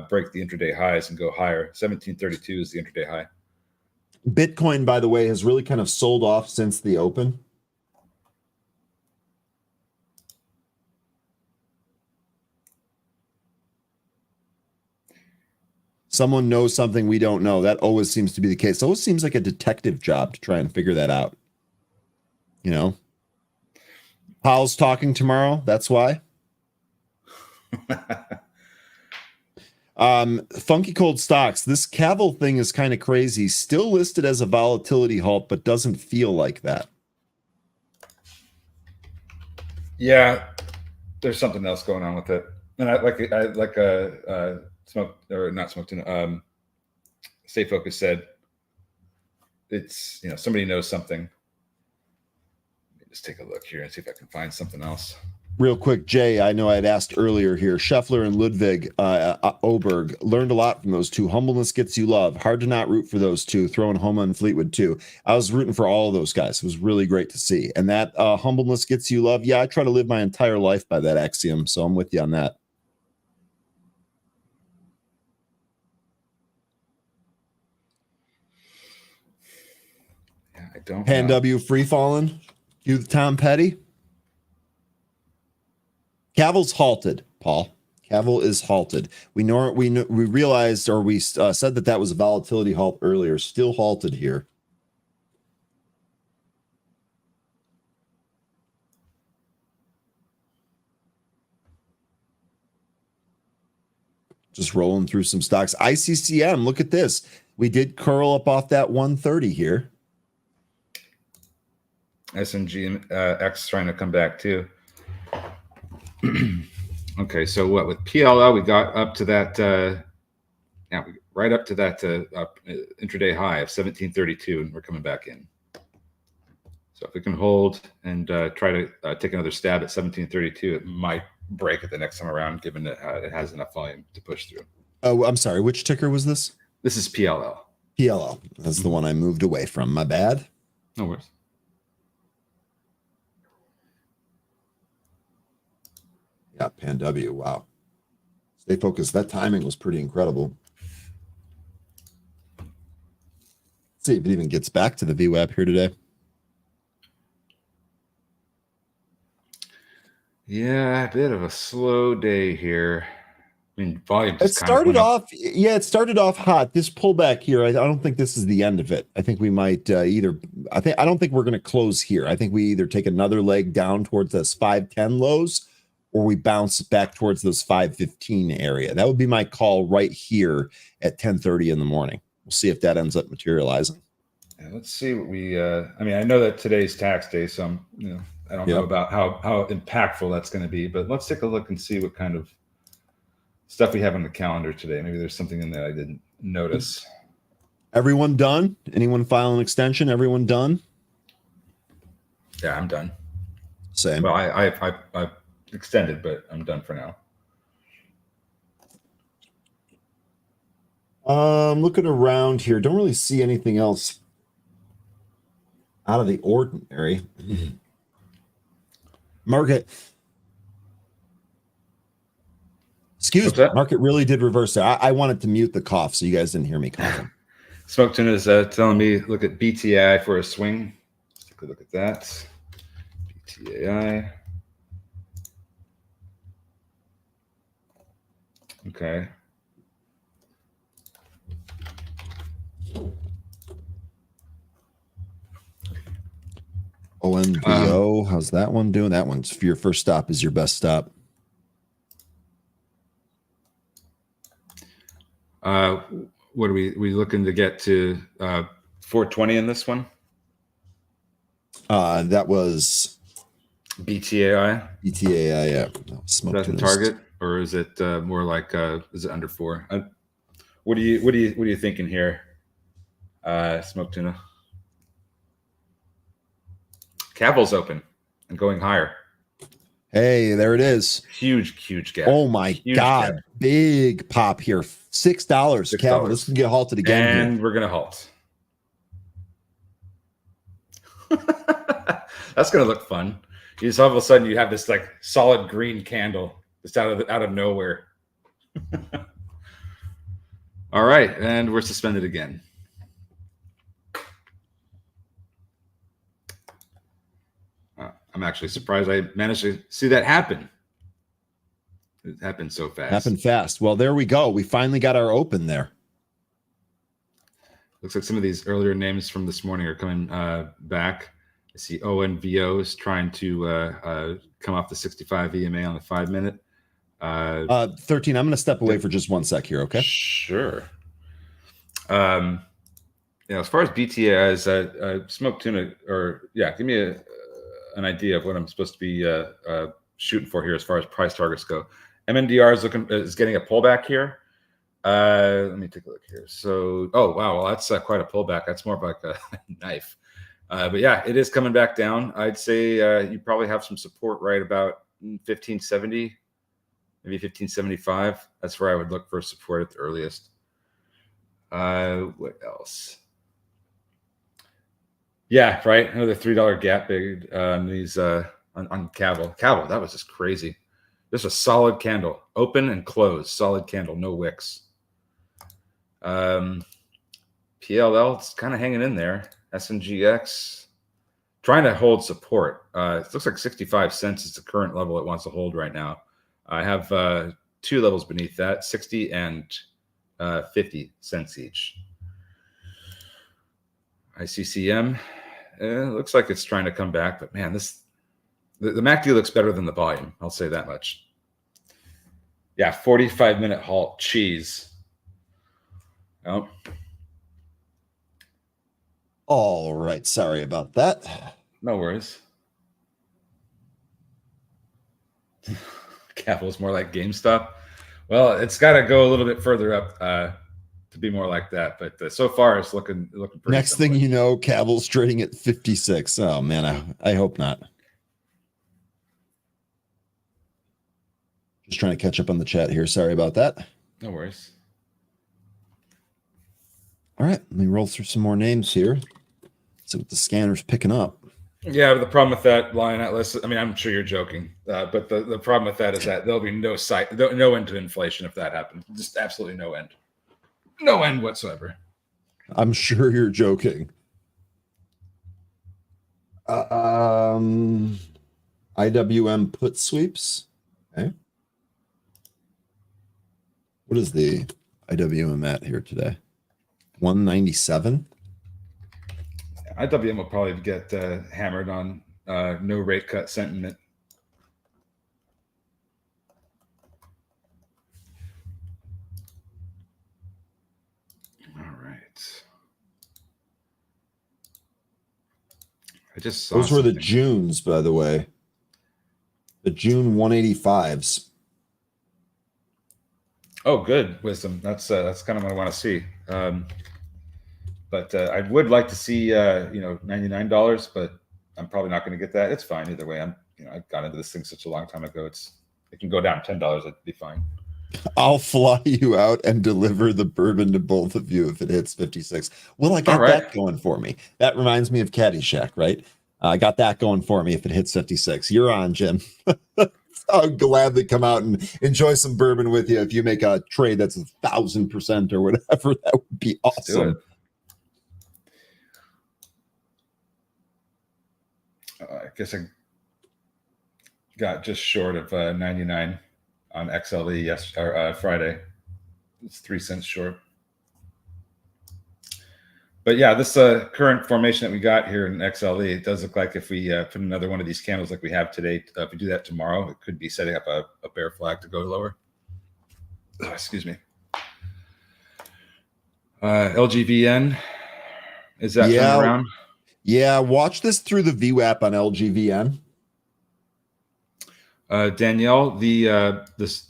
Speaker 5: break the intraday highs and go higher. 1732 is the intraday high.
Speaker 1: Bitcoin, by the way, has really kind of sold off since the open. Someone knows something we don't know. That always seems to be the case. It always seems like a detective job to try and figure that out. You know, Powell's talking tomorrow. That's why. Funky cold stocks. This Cavill thing is kind of crazy. Still listed as a volatility halt, but doesn't feel like that.
Speaker 5: Yeah, there's something else going on with it, and I like Smoke, or not Smoke, Stay Focused said, it's, you know, somebody knows something. Let me just take a look here and see if I can find something else.
Speaker 1: Real quick, Jay, I know I'd asked earlier here, Scheffler and Ludwig Oberg, learned a lot from those two. Humbleness gets you love. Hard to not root for those two. Throwing Homa and Fleetwood too. I was rooting for all of those guys. It was really great to see. And that humbleness gets you love. Yeah, I try to live my entire life by that axiom. So I'm with you on that.
Speaker 5: I don't
Speaker 1: Pan
Speaker 5: know.
Speaker 1: W free falling. You the Tom Petty. Cavill's halted, Paul. Cavill is halted. We realized, or we said that was a volatility halt earlier. Still halted here. Just rolling through some stocks. ICCM, look at this. We did curl up off that 130 here.
Speaker 5: SMG X trying to come back too. Okay, so what with PLL we got up to that, right up to that intraday high of 1732, and we're coming back in. So if we can hold and try to take another stab at 1732, it might break it the next time around, given that it has enough volume to push through.
Speaker 1: Oh, I'm sorry. Which ticker was this?
Speaker 5: This is PLL.
Speaker 1: PLL. That's the one I moved away from. My bad.
Speaker 5: No worries.
Speaker 1: Yeah, Pan W. Wow. Stay focused. That timing was pretty incredible. Let's see if it even gets back to the VWAP here today.
Speaker 5: Yeah, a bit of a slow day here. I mean, volume
Speaker 1: It
Speaker 5: just kind of
Speaker 1: started
Speaker 5: went up.
Speaker 1: off, yeah, it started off hot. This pullback here, I don't think this is the end of it. I think we might I don't think we're going to close here. I think we either take another leg down towards those 510 lows, or we bounce back towards those 515 area. That would be my call right here at 10:30 in the morning. We'll see if that ends up materializing.
Speaker 5: Yeah, let's see what we. I mean, I know that today's tax day, so I don't know about how impactful that's going to be. But let's take a look and see what kind of stuff we have on the calendar today. Maybe there's something in there I didn't notice.
Speaker 1: Everyone done? Anyone file an extension? Everyone done?
Speaker 5: Yeah, I'm done.
Speaker 1: Same.
Speaker 5: Well, I extended, but I'm done for now.
Speaker 1: Looking around here, don't really see anything else out of the ordinary. Market. Excuse me. Market really did reverse there. I wanted to mute the cough so you guys didn't hear me coughing.
Speaker 5: Smoke Tuna is telling me look at BTI for a swing. Let's take a look at that. BTAI. Okay.
Speaker 1: ONVO, how's that one doing? That one's for your first stop is your best stop.
Speaker 5: What are we looking to get to 420 in this one?
Speaker 1: That was
Speaker 5: BTAI.
Speaker 1: BTAI, yeah.
Speaker 5: Is that the target, or is it more like is it under 4? What are you thinking here, Smoke Tuna? Caval's open and going higher.
Speaker 1: Hey, there it is.
Speaker 5: Huge gap.
Speaker 1: Oh my God.
Speaker 5: Gap.
Speaker 1: Big pop here. $6. Caval, this can get halted again.
Speaker 5: And
Speaker 1: here.
Speaker 5: We're going to halt. That's going to look fun. You just all of a sudden you have this like solid green candle just out of nowhere. All right, and we're suspended again. I'm actually surprised I managed to see that happen. It happened so fast.
Speaker 1: Happened fast. Well, there we go. We finally got our open there.
Speaker 5: Looks like some of these earlier names from this morning are coming back. I see ONVO is trying to come off the 65 EMA on the 5-minute.
Speaker 1: 13, I'm going to step away for just 1 sec here, okay?
Speaker 5: Sure. As far as BTA as Smoke Tuna, give me an idea of what I'm supposed to be shooting for here as far as price targets go. MNDR is getting a pullback here. Let me take a look here. So, oh wow, well that's quite a pullback. That's more of like a knife. But yeah, it is coming back down. I'd say you probably have some support right about 1570, maybe 1575. That's where I would look for support at the earliest. What else? Yeah, right. Another $3 gap big on these on Caval. Caval, that was just crazy. Just a solid candle, open and closed, solid candle, no wicks. PLL, it's kind of hanging in there. SNGX, trying to hold support. It looks like 65 cents is the current level it wants to hold right now. I have 2 levels beneath that, 60 and 50 cents each. ICCM, it looks like it's trying to come back, but man, the MACD looks better than the volume. I'll say that much. Yeah, 45-minute halt. Cheese. Oh.
Speaker 1: All right. Sorry about that.
Speaker 5: No worries. Capital's more like GameStop. Well, it's got to go a little bit further up to be more like that. But so far, it's looking pretty
Speaker 1: Next
Speaker 5: similar.
Speaker 1: thing you know, Caval's trading at 56. Oh, man, I hope not. Just trying to catch up on the chat here. Sorry about that.
Speaker 5: No worries.
Speaker 1: All right, let me roll through some more names here. See what the scanner's picking up.
Speaker 5: Yeah, but the problem with that line atlas, I mean, I'm sure you're joking, but the problem with that is that there'll be no end to inflation if that happens. Just absolutely no end. No end whatsoever.
Speaker 1: I'm sure you're joking. IWM put sweeps. Okay. What is the IWM at here today? 197.
Speaker 5: IWM will probably get hammered on no rate cut sentiment. All right. I just saw
Speaker 1: Those were the
Speaker 5: something.
Speaker 1: Junes, by the way. The June 185s.
Speaker 5: Oh, good wisdom. That's kind of what I want to see. But I would like to see $99, but I'm probably not going to get that. It's fine either way. I got into this thing such a long time ago. It can go down $10. It'd be fine.
Speaker 1: I'll fly you out and deliver the bourbon to both of you if it hits 56. Well, I got that going for me. That reminds me of Caddyshack, right? I got that going for me if it hits 56. You're on, Jim. I'll gladly come out and enjoy some bourbon with you if you make a trade that's 1,000% or whatever. That would be awesome.
Speaker 5: I guess I got just short of 99 on XLE Friday. It's 3 cents short. But yeah, this current formation that we got here in XLE, it does look like if we put another one of these candles like we have today, if we do that tomorrow, it could be setting up a bear flag to go lower. Oh, excuse me. LGVN, is that turning around?
Speaker 1: Yeah, watch this through the VWAP on LGVN.
Speaker 5: Danielle, the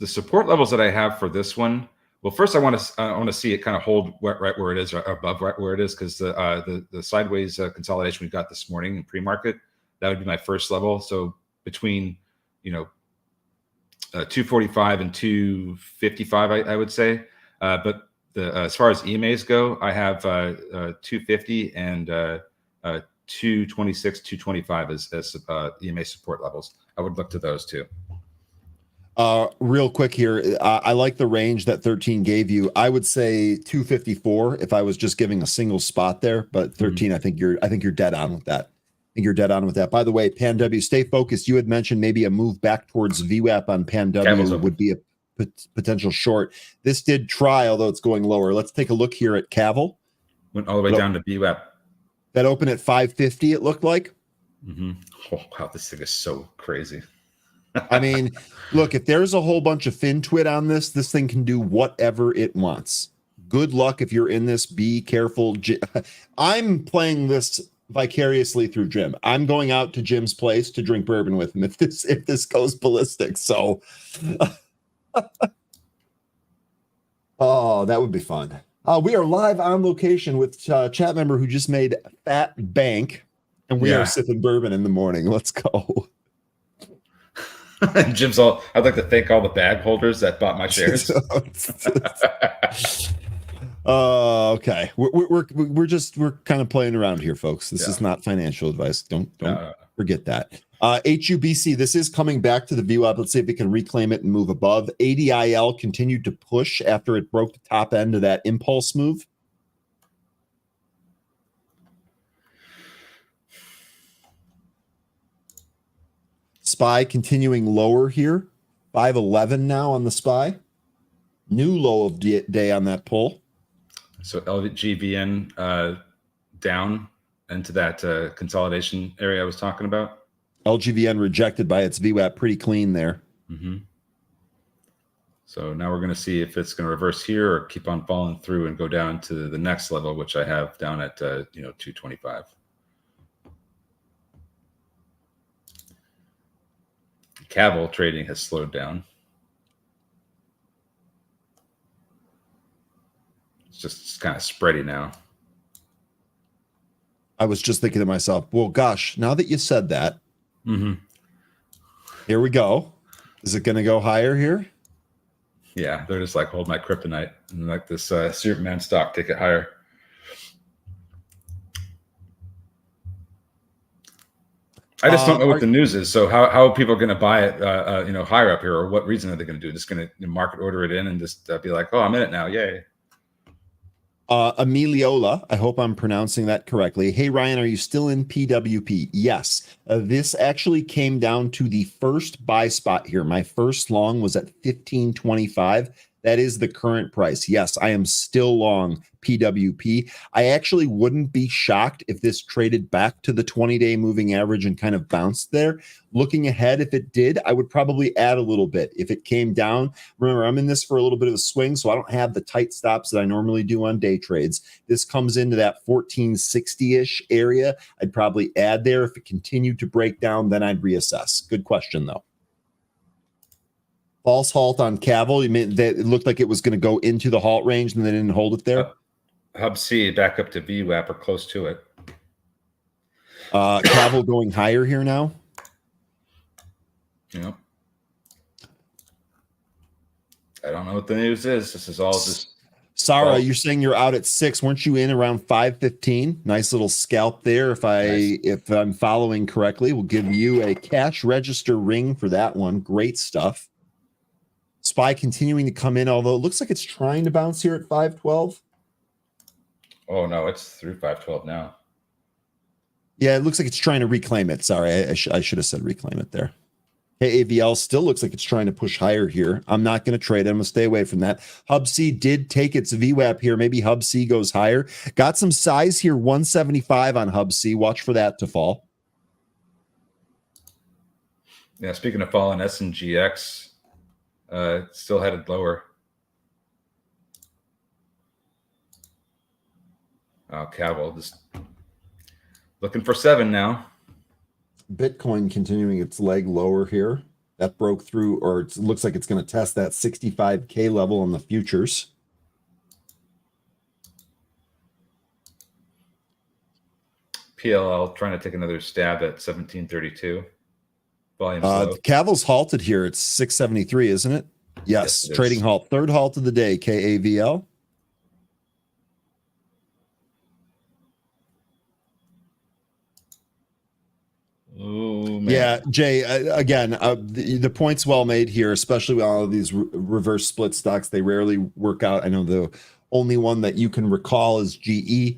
Speaker 5: support levels that I have for this one. Well, first I want to see it kind of hold right where it is, or above right where it is, because the sideways consolidation we got this morning in pre-market, that would be my first level. So between 245 and 255, I would say. But as far as EMAs go, I have 250 and 226, 225 as EMA support levels. I would look to those too.
Speaker 1: Real quick here, I like the range that 13 gave you. I would say 254 if I was just giving a single spot there, but 13, I think you're dead on with that. I think you're dead on with that. By the way, Pan W, stay focused. You had mentioned maybe a move back towards VWAP on Pan W would be a potential short. This did try, although it's going lower. Let's take a look here at Cavill.
Speaker 5: Went all the way down to VWAP.
Speaker 1: That opened at 550, it looked like.
Speaker 5: Oh, wow, this thing is so crazy.
Speaker 1: I mean, look, if there's a whole bunch of FinTwit on this thing can do whatever it wants. Good luck if you're in this. Be careful. I'm playing this vicariously through Jim. I'm going out to Jim's place to drink bourbon with him if this goes ballistic. So, oh, that would be fun. We are live on location with chat member who just made fat bank, and we are sipping bourbon in the morning. Let's go.
Speaker 5: Jim's all, I'd like to thank all the bag holders that bought my shares.
Speaker 1: Okay. We're kind of playing around here, folks. This is not financial advice. Don't forget that. HUBC, this is coming back to the VWAP. Let's see if it can reclaim it and move above. ADIL continued to push after it broke the top end of that impulse move. SPY continuing lower here. 511 now on the SPY. New low of day on that pull.
Speaker 5: So LGVN down into that consolidation area I was talking about.
Speaker 1: LGVN rejected by its VWAP pretty clean there.
Speaker 5: So now we're going to see if it's going to reverse here or keep on falling through and go down to the next level, which I have down at 225. Cavill trading has slowed down. It's just kind of spready now.
Speaker 1: I was just thinking to myself, well, gosh, now that you said that, here we go. Is it going to go higher here?
Speaker 5: Yeah, they're just like, hold my kryptonite, and like this Superman stock, take it higher. I just don't know what the news is. So how are people going to buy it, higher up here, or what reason are they going to do? Just going to market order it in and just be like, oh, I'm in it now, yay.
Speaker 1: Emiliola, I hope I'm pronouncing that correctly. Hey, Ryan, are you still in PWP? Yes. This actually came down to the first buy spot here. My first long was at 15.25. That is the current price. Yes, I am still long PWP. I actually wouldn't be shocked if this traded back to the 20-day moving average and kind of bounced there. Looking ahead, if it did, I would probably add a little bit. If it came down, remember, I'm in this for a little bit of a swing, so I don't have the tight stops that I normally do on day trades. This comes into that 1460-ish area. I'd probably add there. If it continued to break down, then I'd reassess. Good question, though. False halt on Cavill. You mean that it looked like it was going to go into the halt range and they didn't hold it there?
Speaker 5: Hub C back up to VWAP or close to it.
Speaker 1: Cavill going higher here now.
Speaker 5: Yeah. I don't know what the news is. This is all just.
Speaker 1: Sarah, you're saying you're out at 6. Weren't you in around 5:15? Nice little scalp there. If I'm following correctly, we'll give you a cash register ring for that one. Great stuff. SPY continuing to come in, although it looks like it's trying to bounce here at 512.
Speaker 5: Oh no, it's through 512 now.
Speaker 1: Yeah, it looks like it's trying to reclaim it. Sorry, I should have said reclaim it there. AVL still looks like it's trying to push higher here. I'm not going to trade it. I'm going to stay away from that. Hub C did take its VWAP here. Maybe Hub C goes higher. Got some size here, 175 on Hub C. Watch for that to fall.
Speaker 5: Yeah, speaking of falling, SNGX still headed lower. Oh, Cavill just looking for 7 now.
Speaker 1: Bitcoin continuing its leg lower here. That broke through, or it looks like it's going to test that 65K level on the futures.
Speaker 5: PLL trying to take another stab at 1732. Volume slow.
Speaker 1: Cavill's halted here. It's 673, isn't it? Yes,
Speaker 5: it
Speaker 1: trading
Speaker 5: is.
Speaker 1: halt. Third halt of the day, KAVL.
Speaker 5: Oh, man.
Speaker 1: Yeah, Jay, again, the point's well made here, especially with all of these reverse split stocks. They rarely work out. I know the only one that you can recall is GE.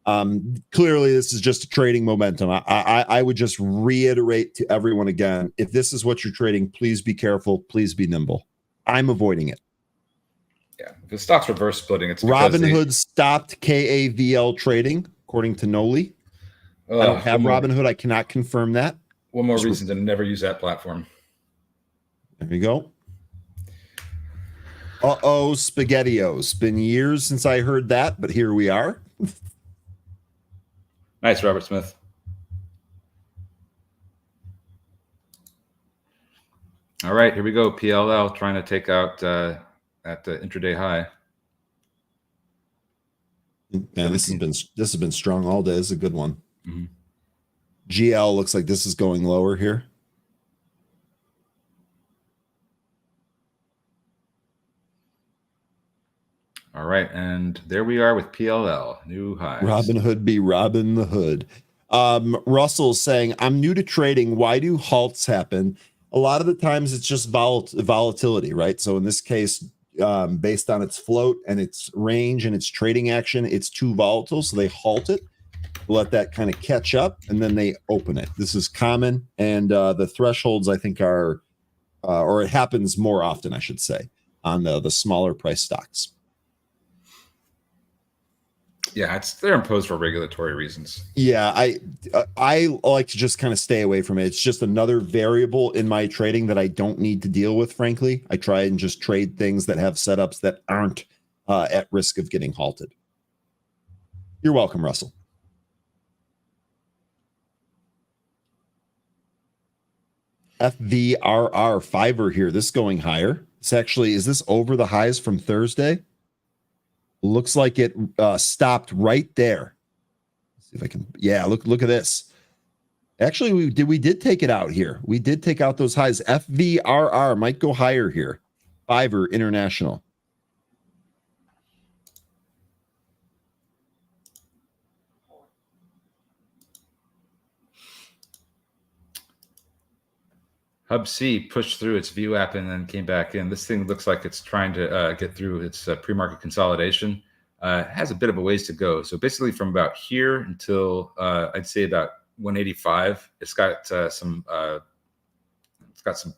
Speaker 1: Clearly, this is just a trading momentum. I would just reiterate to everyone again, if this is what you're trading, please be careful. Please be nimble. I'm avoiding it.
Speaker 5: Yeah, if the stock's reverse splitting, it's
Speaker 1: Robinhood stopped KAVL trading, according to Noli. I don't have Robinhood. I cannot confirm that.
Speaker 5: One more reason to never use that platform.
Speaker 1: There you go. Uh-oh, SpaghettiOs. Been years since I heard that, but here we are.
Speaker 5: Nice, Robert Smith. All right, here we go. PLL trying to take out at the intraday high.
Speaker 1: Man, this has been strong all day. This is a good one.
Speaker 5: Mm-hmm.
Speaker 1: GL looks like this is going lower here.
Speaker 5: All right, and there we are with PLL, new highs.
Speaker 1: Robinhood be Robin the Hood. Russell's saying, I'm new to trading. Why do halts happen? A lot of the times it's just volatility, right? So in this case, based on its float and its range and its trading action, it's too volatile. So they halt it, let that kind of catch up, and then they open it. This is common. And the thresholds, I think, are, or it happens more often, I should say, on the smaller price stocks.
Speaker 5: Yeah, they're imposed for regulatory reasons.
Speaker 1: Yeah, I like to just kind of stay away from it. It's just another variable in my trading that I don't need to deal with, frankly. I try and just trade things that have setups that aren't at risk of getting halted. You're welcome, Russell. FVRR Fiverr here. This going higher. This actually, is this over the highs from Thursday? Looks like it stopped right there. Let's see if I can. Yeah, look at this. Actually, we did take it out here. We did take out those highs. FVRR might go higher here. Fiverr International.
Speaker 5: Hub C pushed through its view app and then came back in. This thing looks like it's trying to get through its pre-market consolidation. Has a bit of a ways to go. So basically from about here until I'd say about 185, it's got some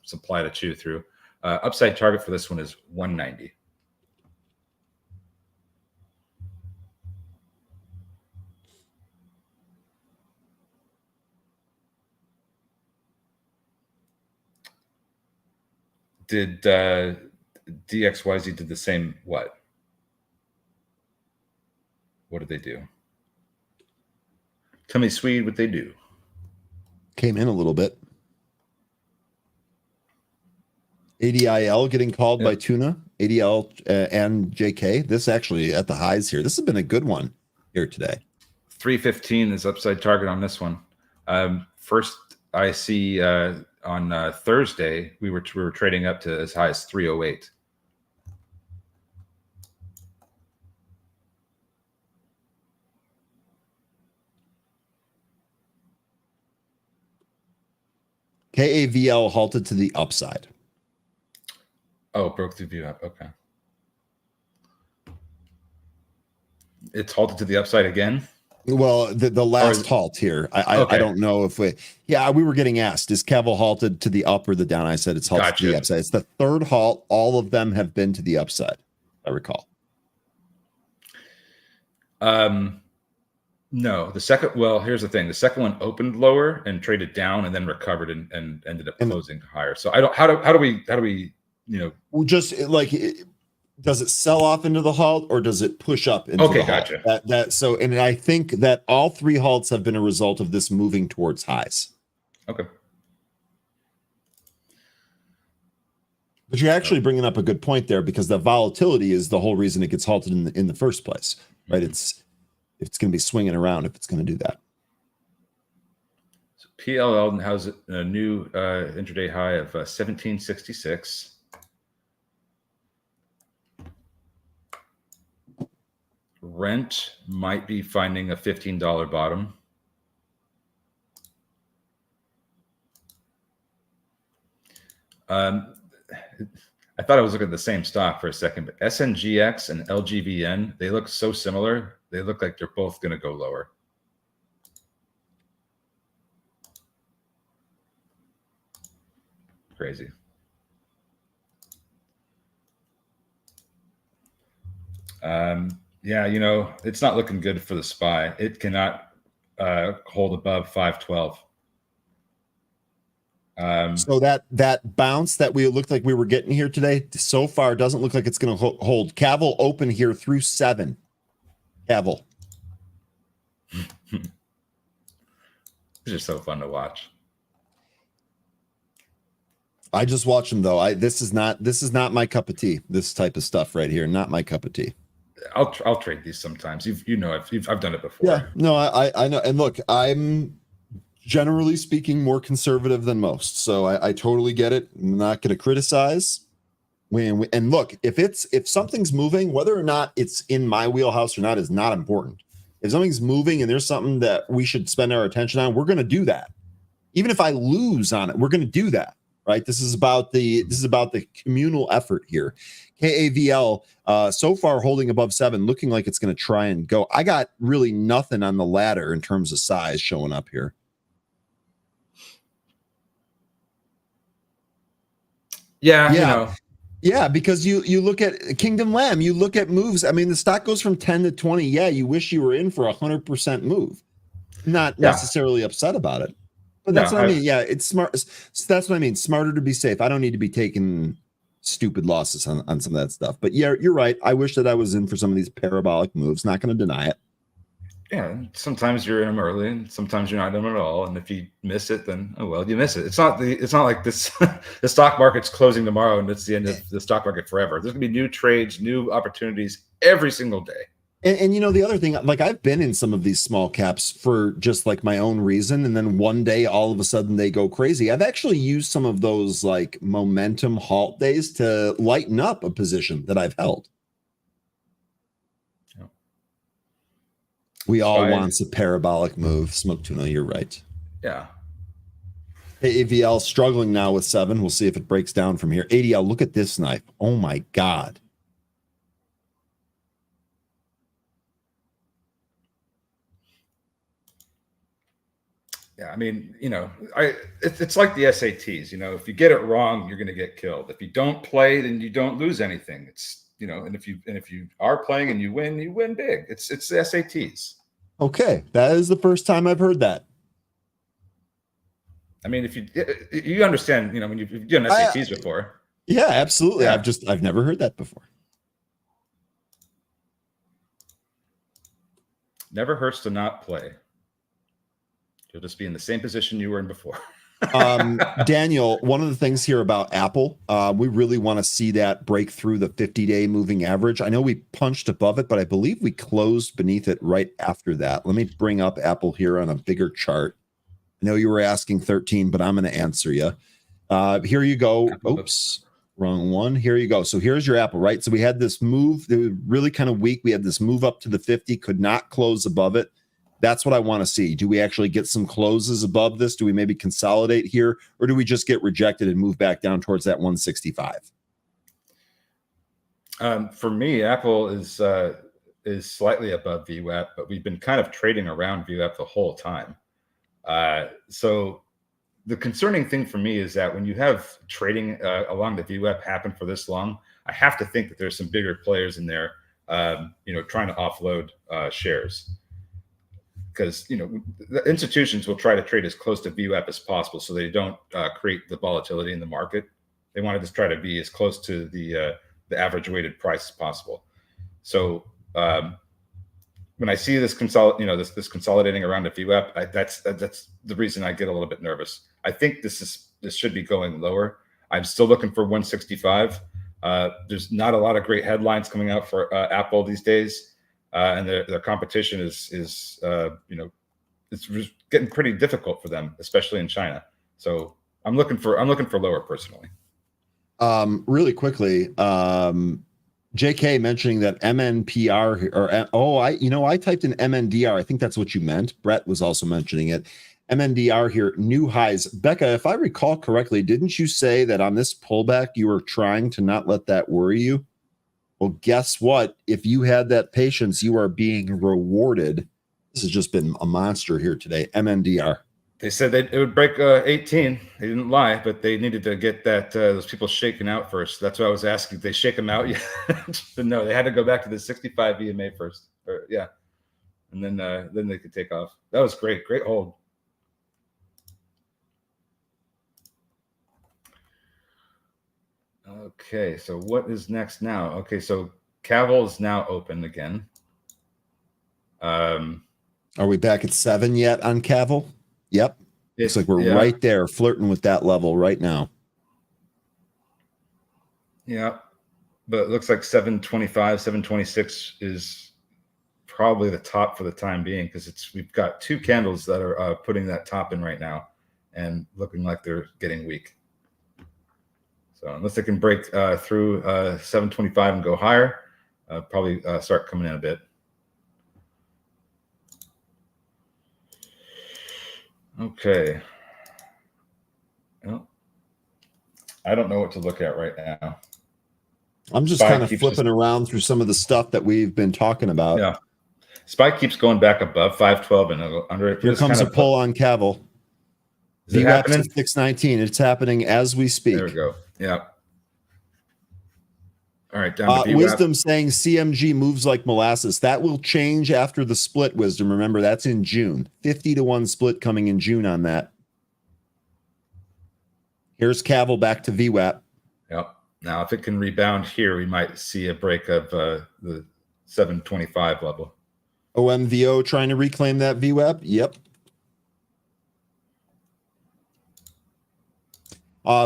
Speaker 5: supply to chew through. Upside target for this one is 190. Did DXYZ did the same? What did they do? Tell me, Swede, what they do.
Speaker 1: Came in a little bit. ADIL getting called by Tuna. ADL and JK. This actually at the highs here. This has been a good one here today.
Speaker 5: 315 is upside target on this one. First, I see on Thursday we were trading up to as high as 308.
Speaker 1: KAVL halted to the upside.
Speaker 5: Oh, broke through view up. Okay. It's halted to the upside again.
Speaker 1: Well, the last halt here. I don't know if we were getting asked, is Cavill halted to the up or the down? I said it's halted to the upside. It's the third halt. All of them have been to the upside, I recall.
Speaker 5: No, the second, well, here's the thing. The second one opened lower and traded down and then recovered and ended up closing higher. So how do we
Speaker 1: just like, does it sell off into the halt or does it push up into the halt?
Speaker 5: Gotcha.
Speaker 1: And I think that all three halts have been a result of this moving towards highs.
Speaker 5: Okay.
Speaker 1: But you're actually bringing up a good point there, because the volatility is the whole reason it gets halted in the first place, right?
Speaker 5: Mm-hmm.
Speaker 1: It's going to be swinging around if it's going to do that.
Speaker 5: So PLL has a new intraday high of 1766. Rent might be finding a $15 bottom. I thought I was looking at the same stock for a second, but SNGX and LGVN, they look so similar. They look like they're both going to go lower. Crazy. Yeah, it's not looking good for the SPY. It cannot hold above 512.
Speaker 1: So that bounce that we looked like we were getting here today, so far doesn't look like it's going to hold. Cavill open here through 7. Cavill.
Speaker 5: It's just so fun to watch.
Speaker 1: I just watch them though. This is not my cup of tea. This type of stuff right here, not my cup of tea.
Speaker 5: I'll trade these sometimes. I've done it before.
Speaker 1: Yeah, no, I know. And look, I'm generally speaking more conservative than most, so I totally get it. I'm not going to criticize. And look, if something's moving, whether or not it's in my wheelhouse or not is not important. If something's moving and there's something that we should spend our attention on, we're going to do that. Even if I lose on it, we're going to do that. Right? This is about the communal effort here. KAVL so far holding above 7, looking like it's going to try and go. I got really nothing on the ladder in terms of size showing up here.
Speaker 5: Yeah.
Speaker 1: Yeah, because you look at Kingdom Lamb, you look at moves. I mean, the stock goes from 10 to 20. Yeah, you wish you were in for 100% move. Not necessarily upset about it. But that's what I mean. Yeah, it's smart. So that's what I mean. Smarter to be safe. I don't need to be taking stupid losses on some of that stuff. But yeah, you're right. I wish that I was in for some of these parabolic moves. Not going to deny it.
Speaker 5: Yeah, sometimes you're in them early, and sometimes you're not in them at all. And if you miss it, then you miss it. It's not like this. The stock market's closing tomorrow, and it's the end of the stock market forever. There's gonna be new trades, new opportunities every single day.
Speaker 1: And the other thing, like I've been in some of these small caps for just like my own reason, and then one day all of a sudden they go crazy. I've actually used some of those like momentum halt days to lighten up a position that I've held. Yeah. We all want a parabolic move. Smoke tuna, you're right.
Speaker 5: Yeah.
Speaker 1: AVL struggling now with 7. We'll see if it breaks down from here. ADL, look at this knife. Oh my God.
Speaker 5: Yeah, I mean, it's like the SATs. If you get it wrong, you're going to get killed. If you don't play, then you don't lose anything. It's and if you are playing and you win big. It's the SATs.
Speaker 1: Okay, that is the first time I've heard that.
Speaker 5: I mean, if you understand, when you've done SATs before.
Speaker 1: Yeah, absolutely.
Speaker 5: Yeah.
Speaker 1: I've never heard that before.
Speaker 5: Never hurts to not play. You'll just be in the same position you were in before.
Speaker 1: Daniel, one of the things here about Apple, we really want to see that break through the 50-day moving average. I know we punched above it, but I believe we closed beneath it right after that. Let me bring up Apple here on a bigger chart. I know you were asking 13, but I'm going to answer you. Here you go. Oops, wrong one. Here you go. So here's your Apple, right? So we had this move. It was really kind of weak. We had this move up to the 50, could not close above it. That's what I want to see. Do we actually get some closes above this? Do we maybe consolidate here? Or do we just get rejected and move back down towards that 165?
Speaker 5: For me, Apple is slightly above VWAP, but we've been kind of trading around VWAP the whole time. So the concerning thing for me is that when you have trading along the VWAP happen for this long, I have to think that there's some bigger players in there, trying to offload shares. Because the institutions will try to trade as close to VWAP as possible, so they don't create the volatility in the market. They want to just try to be as close to the average weighted price as possible. So when I see this this consolidating around the VWAP, that's the reason I get a little bit nervous. I think this should be going lower. I'm still looking for 165. There's not a lot of great headlines coming out for Apple these days. And their competition is it's getting pretty difficult for them, especially in China. So I'm looking for lower personally.
Speaker 1: Really quickly, JK mentioning that MNPR I typed in MNDR. I think that's what you meant. Brett was also mentioning it. MNDR here, new highs. Becca, if I recall correctly, didn't you say that on this pullback you were trying to not let that worry you? Well, guess what? If you had that patience, you are being rewarded. This has just been a monster here today. MNDR.
Speaker 5: They said it would break 18. They didn't lie, but they needed to get those people shaken out first. That's what I was asking. Did they shake them out? Yeah. But no, they had to go back to the 65 EMA first. And then they could take off. That was great. Great hold. Okay, so what is next now? Okay, so Cavill is now open again.
Speaker 1: Are we back at 7 yet on Cavill? Yep. Looks like we're right there flirting with that level right now.
Speaker 5: Yeah, but it looks like 725, 726 is probably the top for the time being, because we've got 2 candles that are putting that top in right now and looking like they're getting weak. So unless they can break through 725 and go higher, probably start coming in a bit. Okay. Well, I don't know what to look at right now.
Speaker 1: I'm just kind of flipping around through some of the stuff that we've been talking about.
Speaker 5: Yeah. Spike keeps going back above 512 and under it.
Speaker 1: Here comes a pull on Cavill.
Speaker 5: Is it happening?
Speaker 1: 619. It's happening as we speak.
Speaker 5: There we go. Yeah. All right. Down to
Speaker 1: Wisdom saying CMG moves like molasses. That will change after the split, Wisdom. Remember, that's in June. 50-1 split coming in June on that. Here's Cavill back to VWAP.
Speaker 5: Yep. Now, if it can rebound here, we might see a break of the 725 level.
Speaker 1: OMVO trying to reclaim that VWAP. Yep.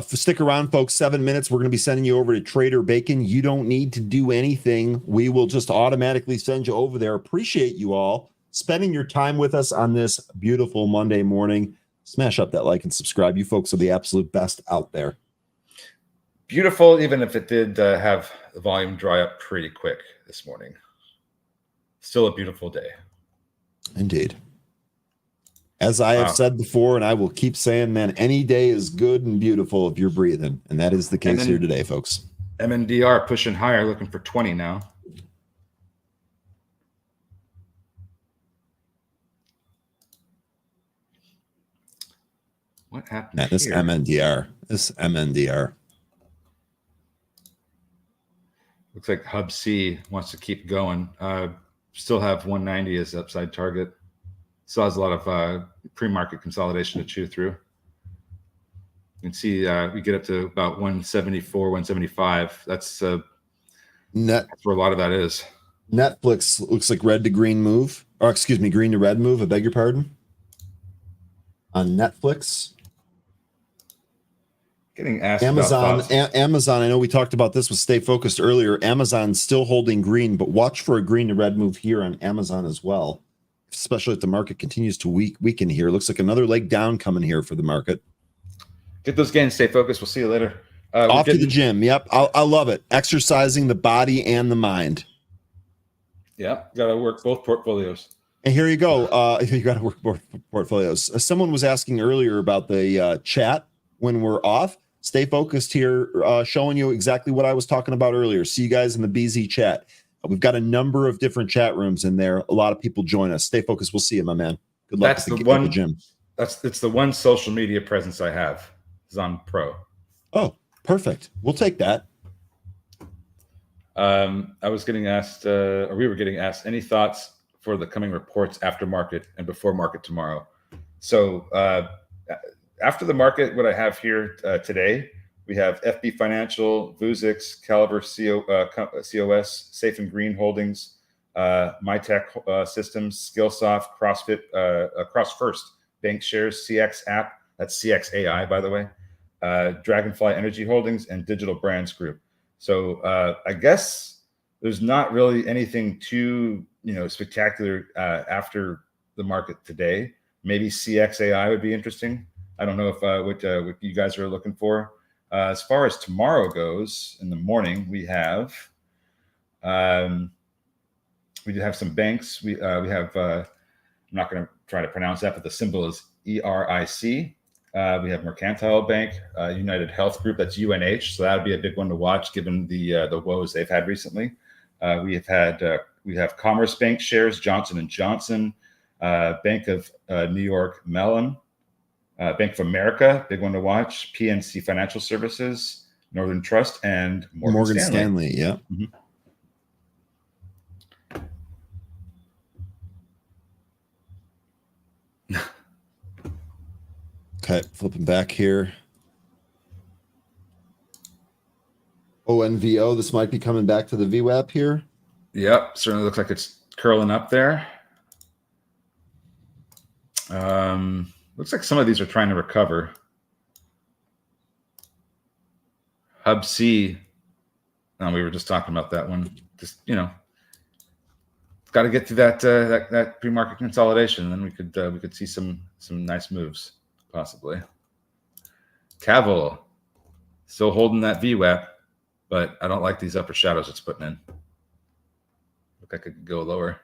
Speaker 1: Stick around, folks. 7 minutes. We're going to be sending you over to Trader Bacon. You don't need to do anything. We will just automatically send you over there. Appreciate you all spending your time with us on this beautiful Monday morning. Smash up that like and subscribe. You folks are the absolute best out there.
Speaker 5: Beautiful, even if it did have the volume dry up pretty quick this morning. Still a beautiful day.
Speaker 1: Indeed. As I have
Speaker 5: Wow.
Speaker 1: said before, and I will keep saying, man, any day is good and beautiful if you're breathing. And that is the case here today, folks.
Speaker 5: MNDR pushing higher, looking for 20 now. What happened
Speaker 1: Man, this
Speaker 5: here?
Speaker 1: MNDR.
Speaker 5: Looks like Hub C wants to keep going. Still have 190 as upside target. Still has a lot of pre-market consolidation to chew through. You can see we get up to about 174, 175. That's where a lot of that is.
Speaker 1: Netflix looks like red to green move, or excuse me, green to red move. I beg your pardon. On Netflix.
Speaker 5: Getting asked
Speaker 1: Amazon,
Speaker 5: about thoughts.
Speaker 1: Amazon. I know we talked about this with Stay Focused earlier. Amazon's still holding green, but watch for a green to red move here on Amazon as well, especially if the market continues to weaken here. Looks like another leg down coming here for the market.
Speaker 5: Get those gains. Stay focused. We'll see you later.
Speaker 1: Off to the gym. Yep, I love it. Exercising the body and the mind.
Speaker 5: Yeah, got to work both portfolios.
Speaker 1: And here you go. You got to work both portfolios. Someone was asking earlier about the chat when we're off. Stay focused here, showing you exactly what I was talking about earlier. See you guys in the BZ chat. We've got a number of different chat rooms in there. A lot of people join us. Stay focused. We'll see you, my man. Good luck at the gym.
Speaker 5: It's the one social media presence I have is on Pro.
Speaker 1: Oh, perfect. We'll take that.
Speaker 5: I was getting asked, or we were getting asked, any thoughts for the coming reports after market and before market tomorrow? So after the market, what I have here today, we have FB Financial, Vuzix, Caliber COS, Safe and Green Holdings, MyTech Systems, Skillsoft, CrossFit, CrossFirst, Bank Shares, CX App, that's CX AI, by the way, Dragonfly Energy Holdings, and Digital Brands Group. So I guess there's not really anything too spectacular after the market today. Maybe CX AI would be interesting. I don't know if what you guys are looking for. As far as tomorrow goes, in the morning we have some banks. We have I'm not going to try to pronounce that, but the symbol is ERIC. We have Mercantile Bank, United Health Group, that's UNH. So that would be a big one to watch given the woes they've had recently. We have Commerce Bank shares, Johnson & Johnson, Bank of New York Mellon, Bank of America, big one to watch, PNC Financial Services, Northern Trust, and Morgan Stanley.
Speaker 1: Yeah.
Speaker 5: Mm-hmm.
Speaker 1: Okay, flipping back here. ONVO, this might be coming back to the VWAP here.
Speaker 5: Yep, certainly looks like it's curling up there. Looks like some of these are trying to recover. Hub C, we were just talking about that one. Just got to get through that pre-market consolidation, and then we could see some nice moves possibly. Cavill still holding that VWAP, but I don't like these upper shadows it's putting in. Look like I could go lower.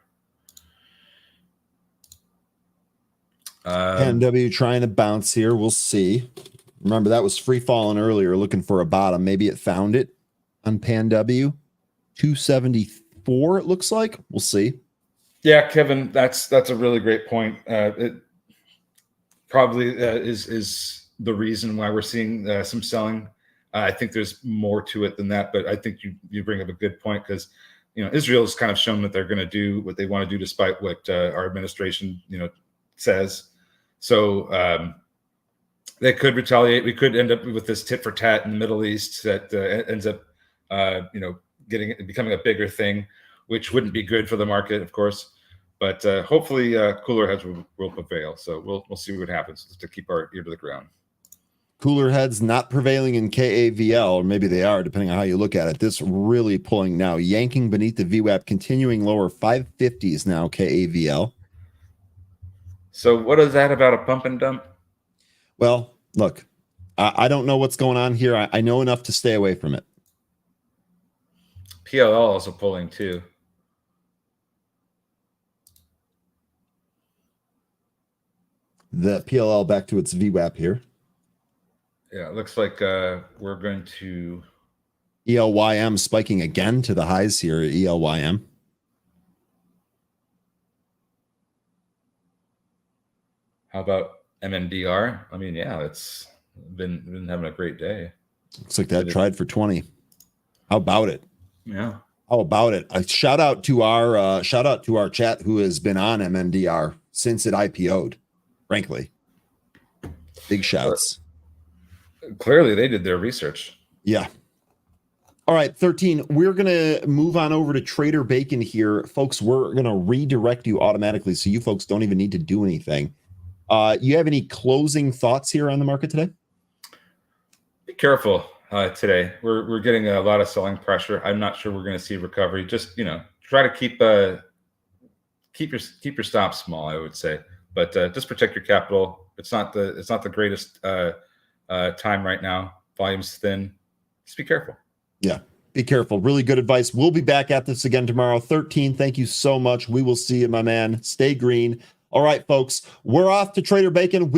Speaker 1: PanW trying to bounce here. We'll see. Remember, that was free falling earlier, looking for a bottom. Maybe it found it on PanW. 274, it looks like. We'll see.
Speaker 5: Yeah, Kevin, that's a really great point. It probably is the reason why we're seeing some selling. I think there's more to it than that, but I think you bring up a good point because Israel's kind of shown that they're going to do what they want to do despite what our administration says. So they could retaliate. We could end up with this tit for tat in the Middle East that ends up becoming a bigger thing, which wouldn't be good for the market, of course. But hopefully cooler heads will prevail. So we'll see what happens, just to keep our ear to the ground.
Speaker 1: Cooler heads not prevailing in KAVL, or maybe they are, depending on how you look at it. This really pulling now, yanking beneath the VWAP, continuing lower. 550s now, KAVL.
Speaker 5: So what is that about a pump and dump?
Speaker 1: Well, look, I don't know what's going on here. I know enough to stay away from it.
Speaker 5: PLL also pulling too.
Speaker 1: the PLL back to its VWAP here.
Speaker 5: Yeah, it looks like we're going to
Speaker 1: ELYM spiking again to the highs here. ELYM.
Speaker 5: How about MMDR? I mean, yeah, it's been having a great day.
Speaker 1: Looks like that tried for 20. How about it?
Speaker 5: Yeah.
Speaker 1: How about it? A shout out to our chat who has been on MMDR since it IPO'd. Frankly, big shouts.
Speaker 5: Clearly, they did their research.
Speaker 1: Yeah. All right, 13. We're going to move on over to Trader Bacon here. Folks, we're going to redirect you automatically so you folks don't even need to do anything. You have any closing thoughts here on the market today?
Speaker 5: Be careful today. We're getting a lot of selling pressure. I'm not sure we're going to see recovery. Just, try to keep your stops small, I would say. But just protect your capital. It's not the greatest time right now. Volume's thin. Just be careful.
Speaker 1: Yeah, be careful. Really good advice. We'll be back at this again tomorrow. 13, thank you so much. We will see you, my man. Stay green. All right, folks, we're off to Trader Bacon.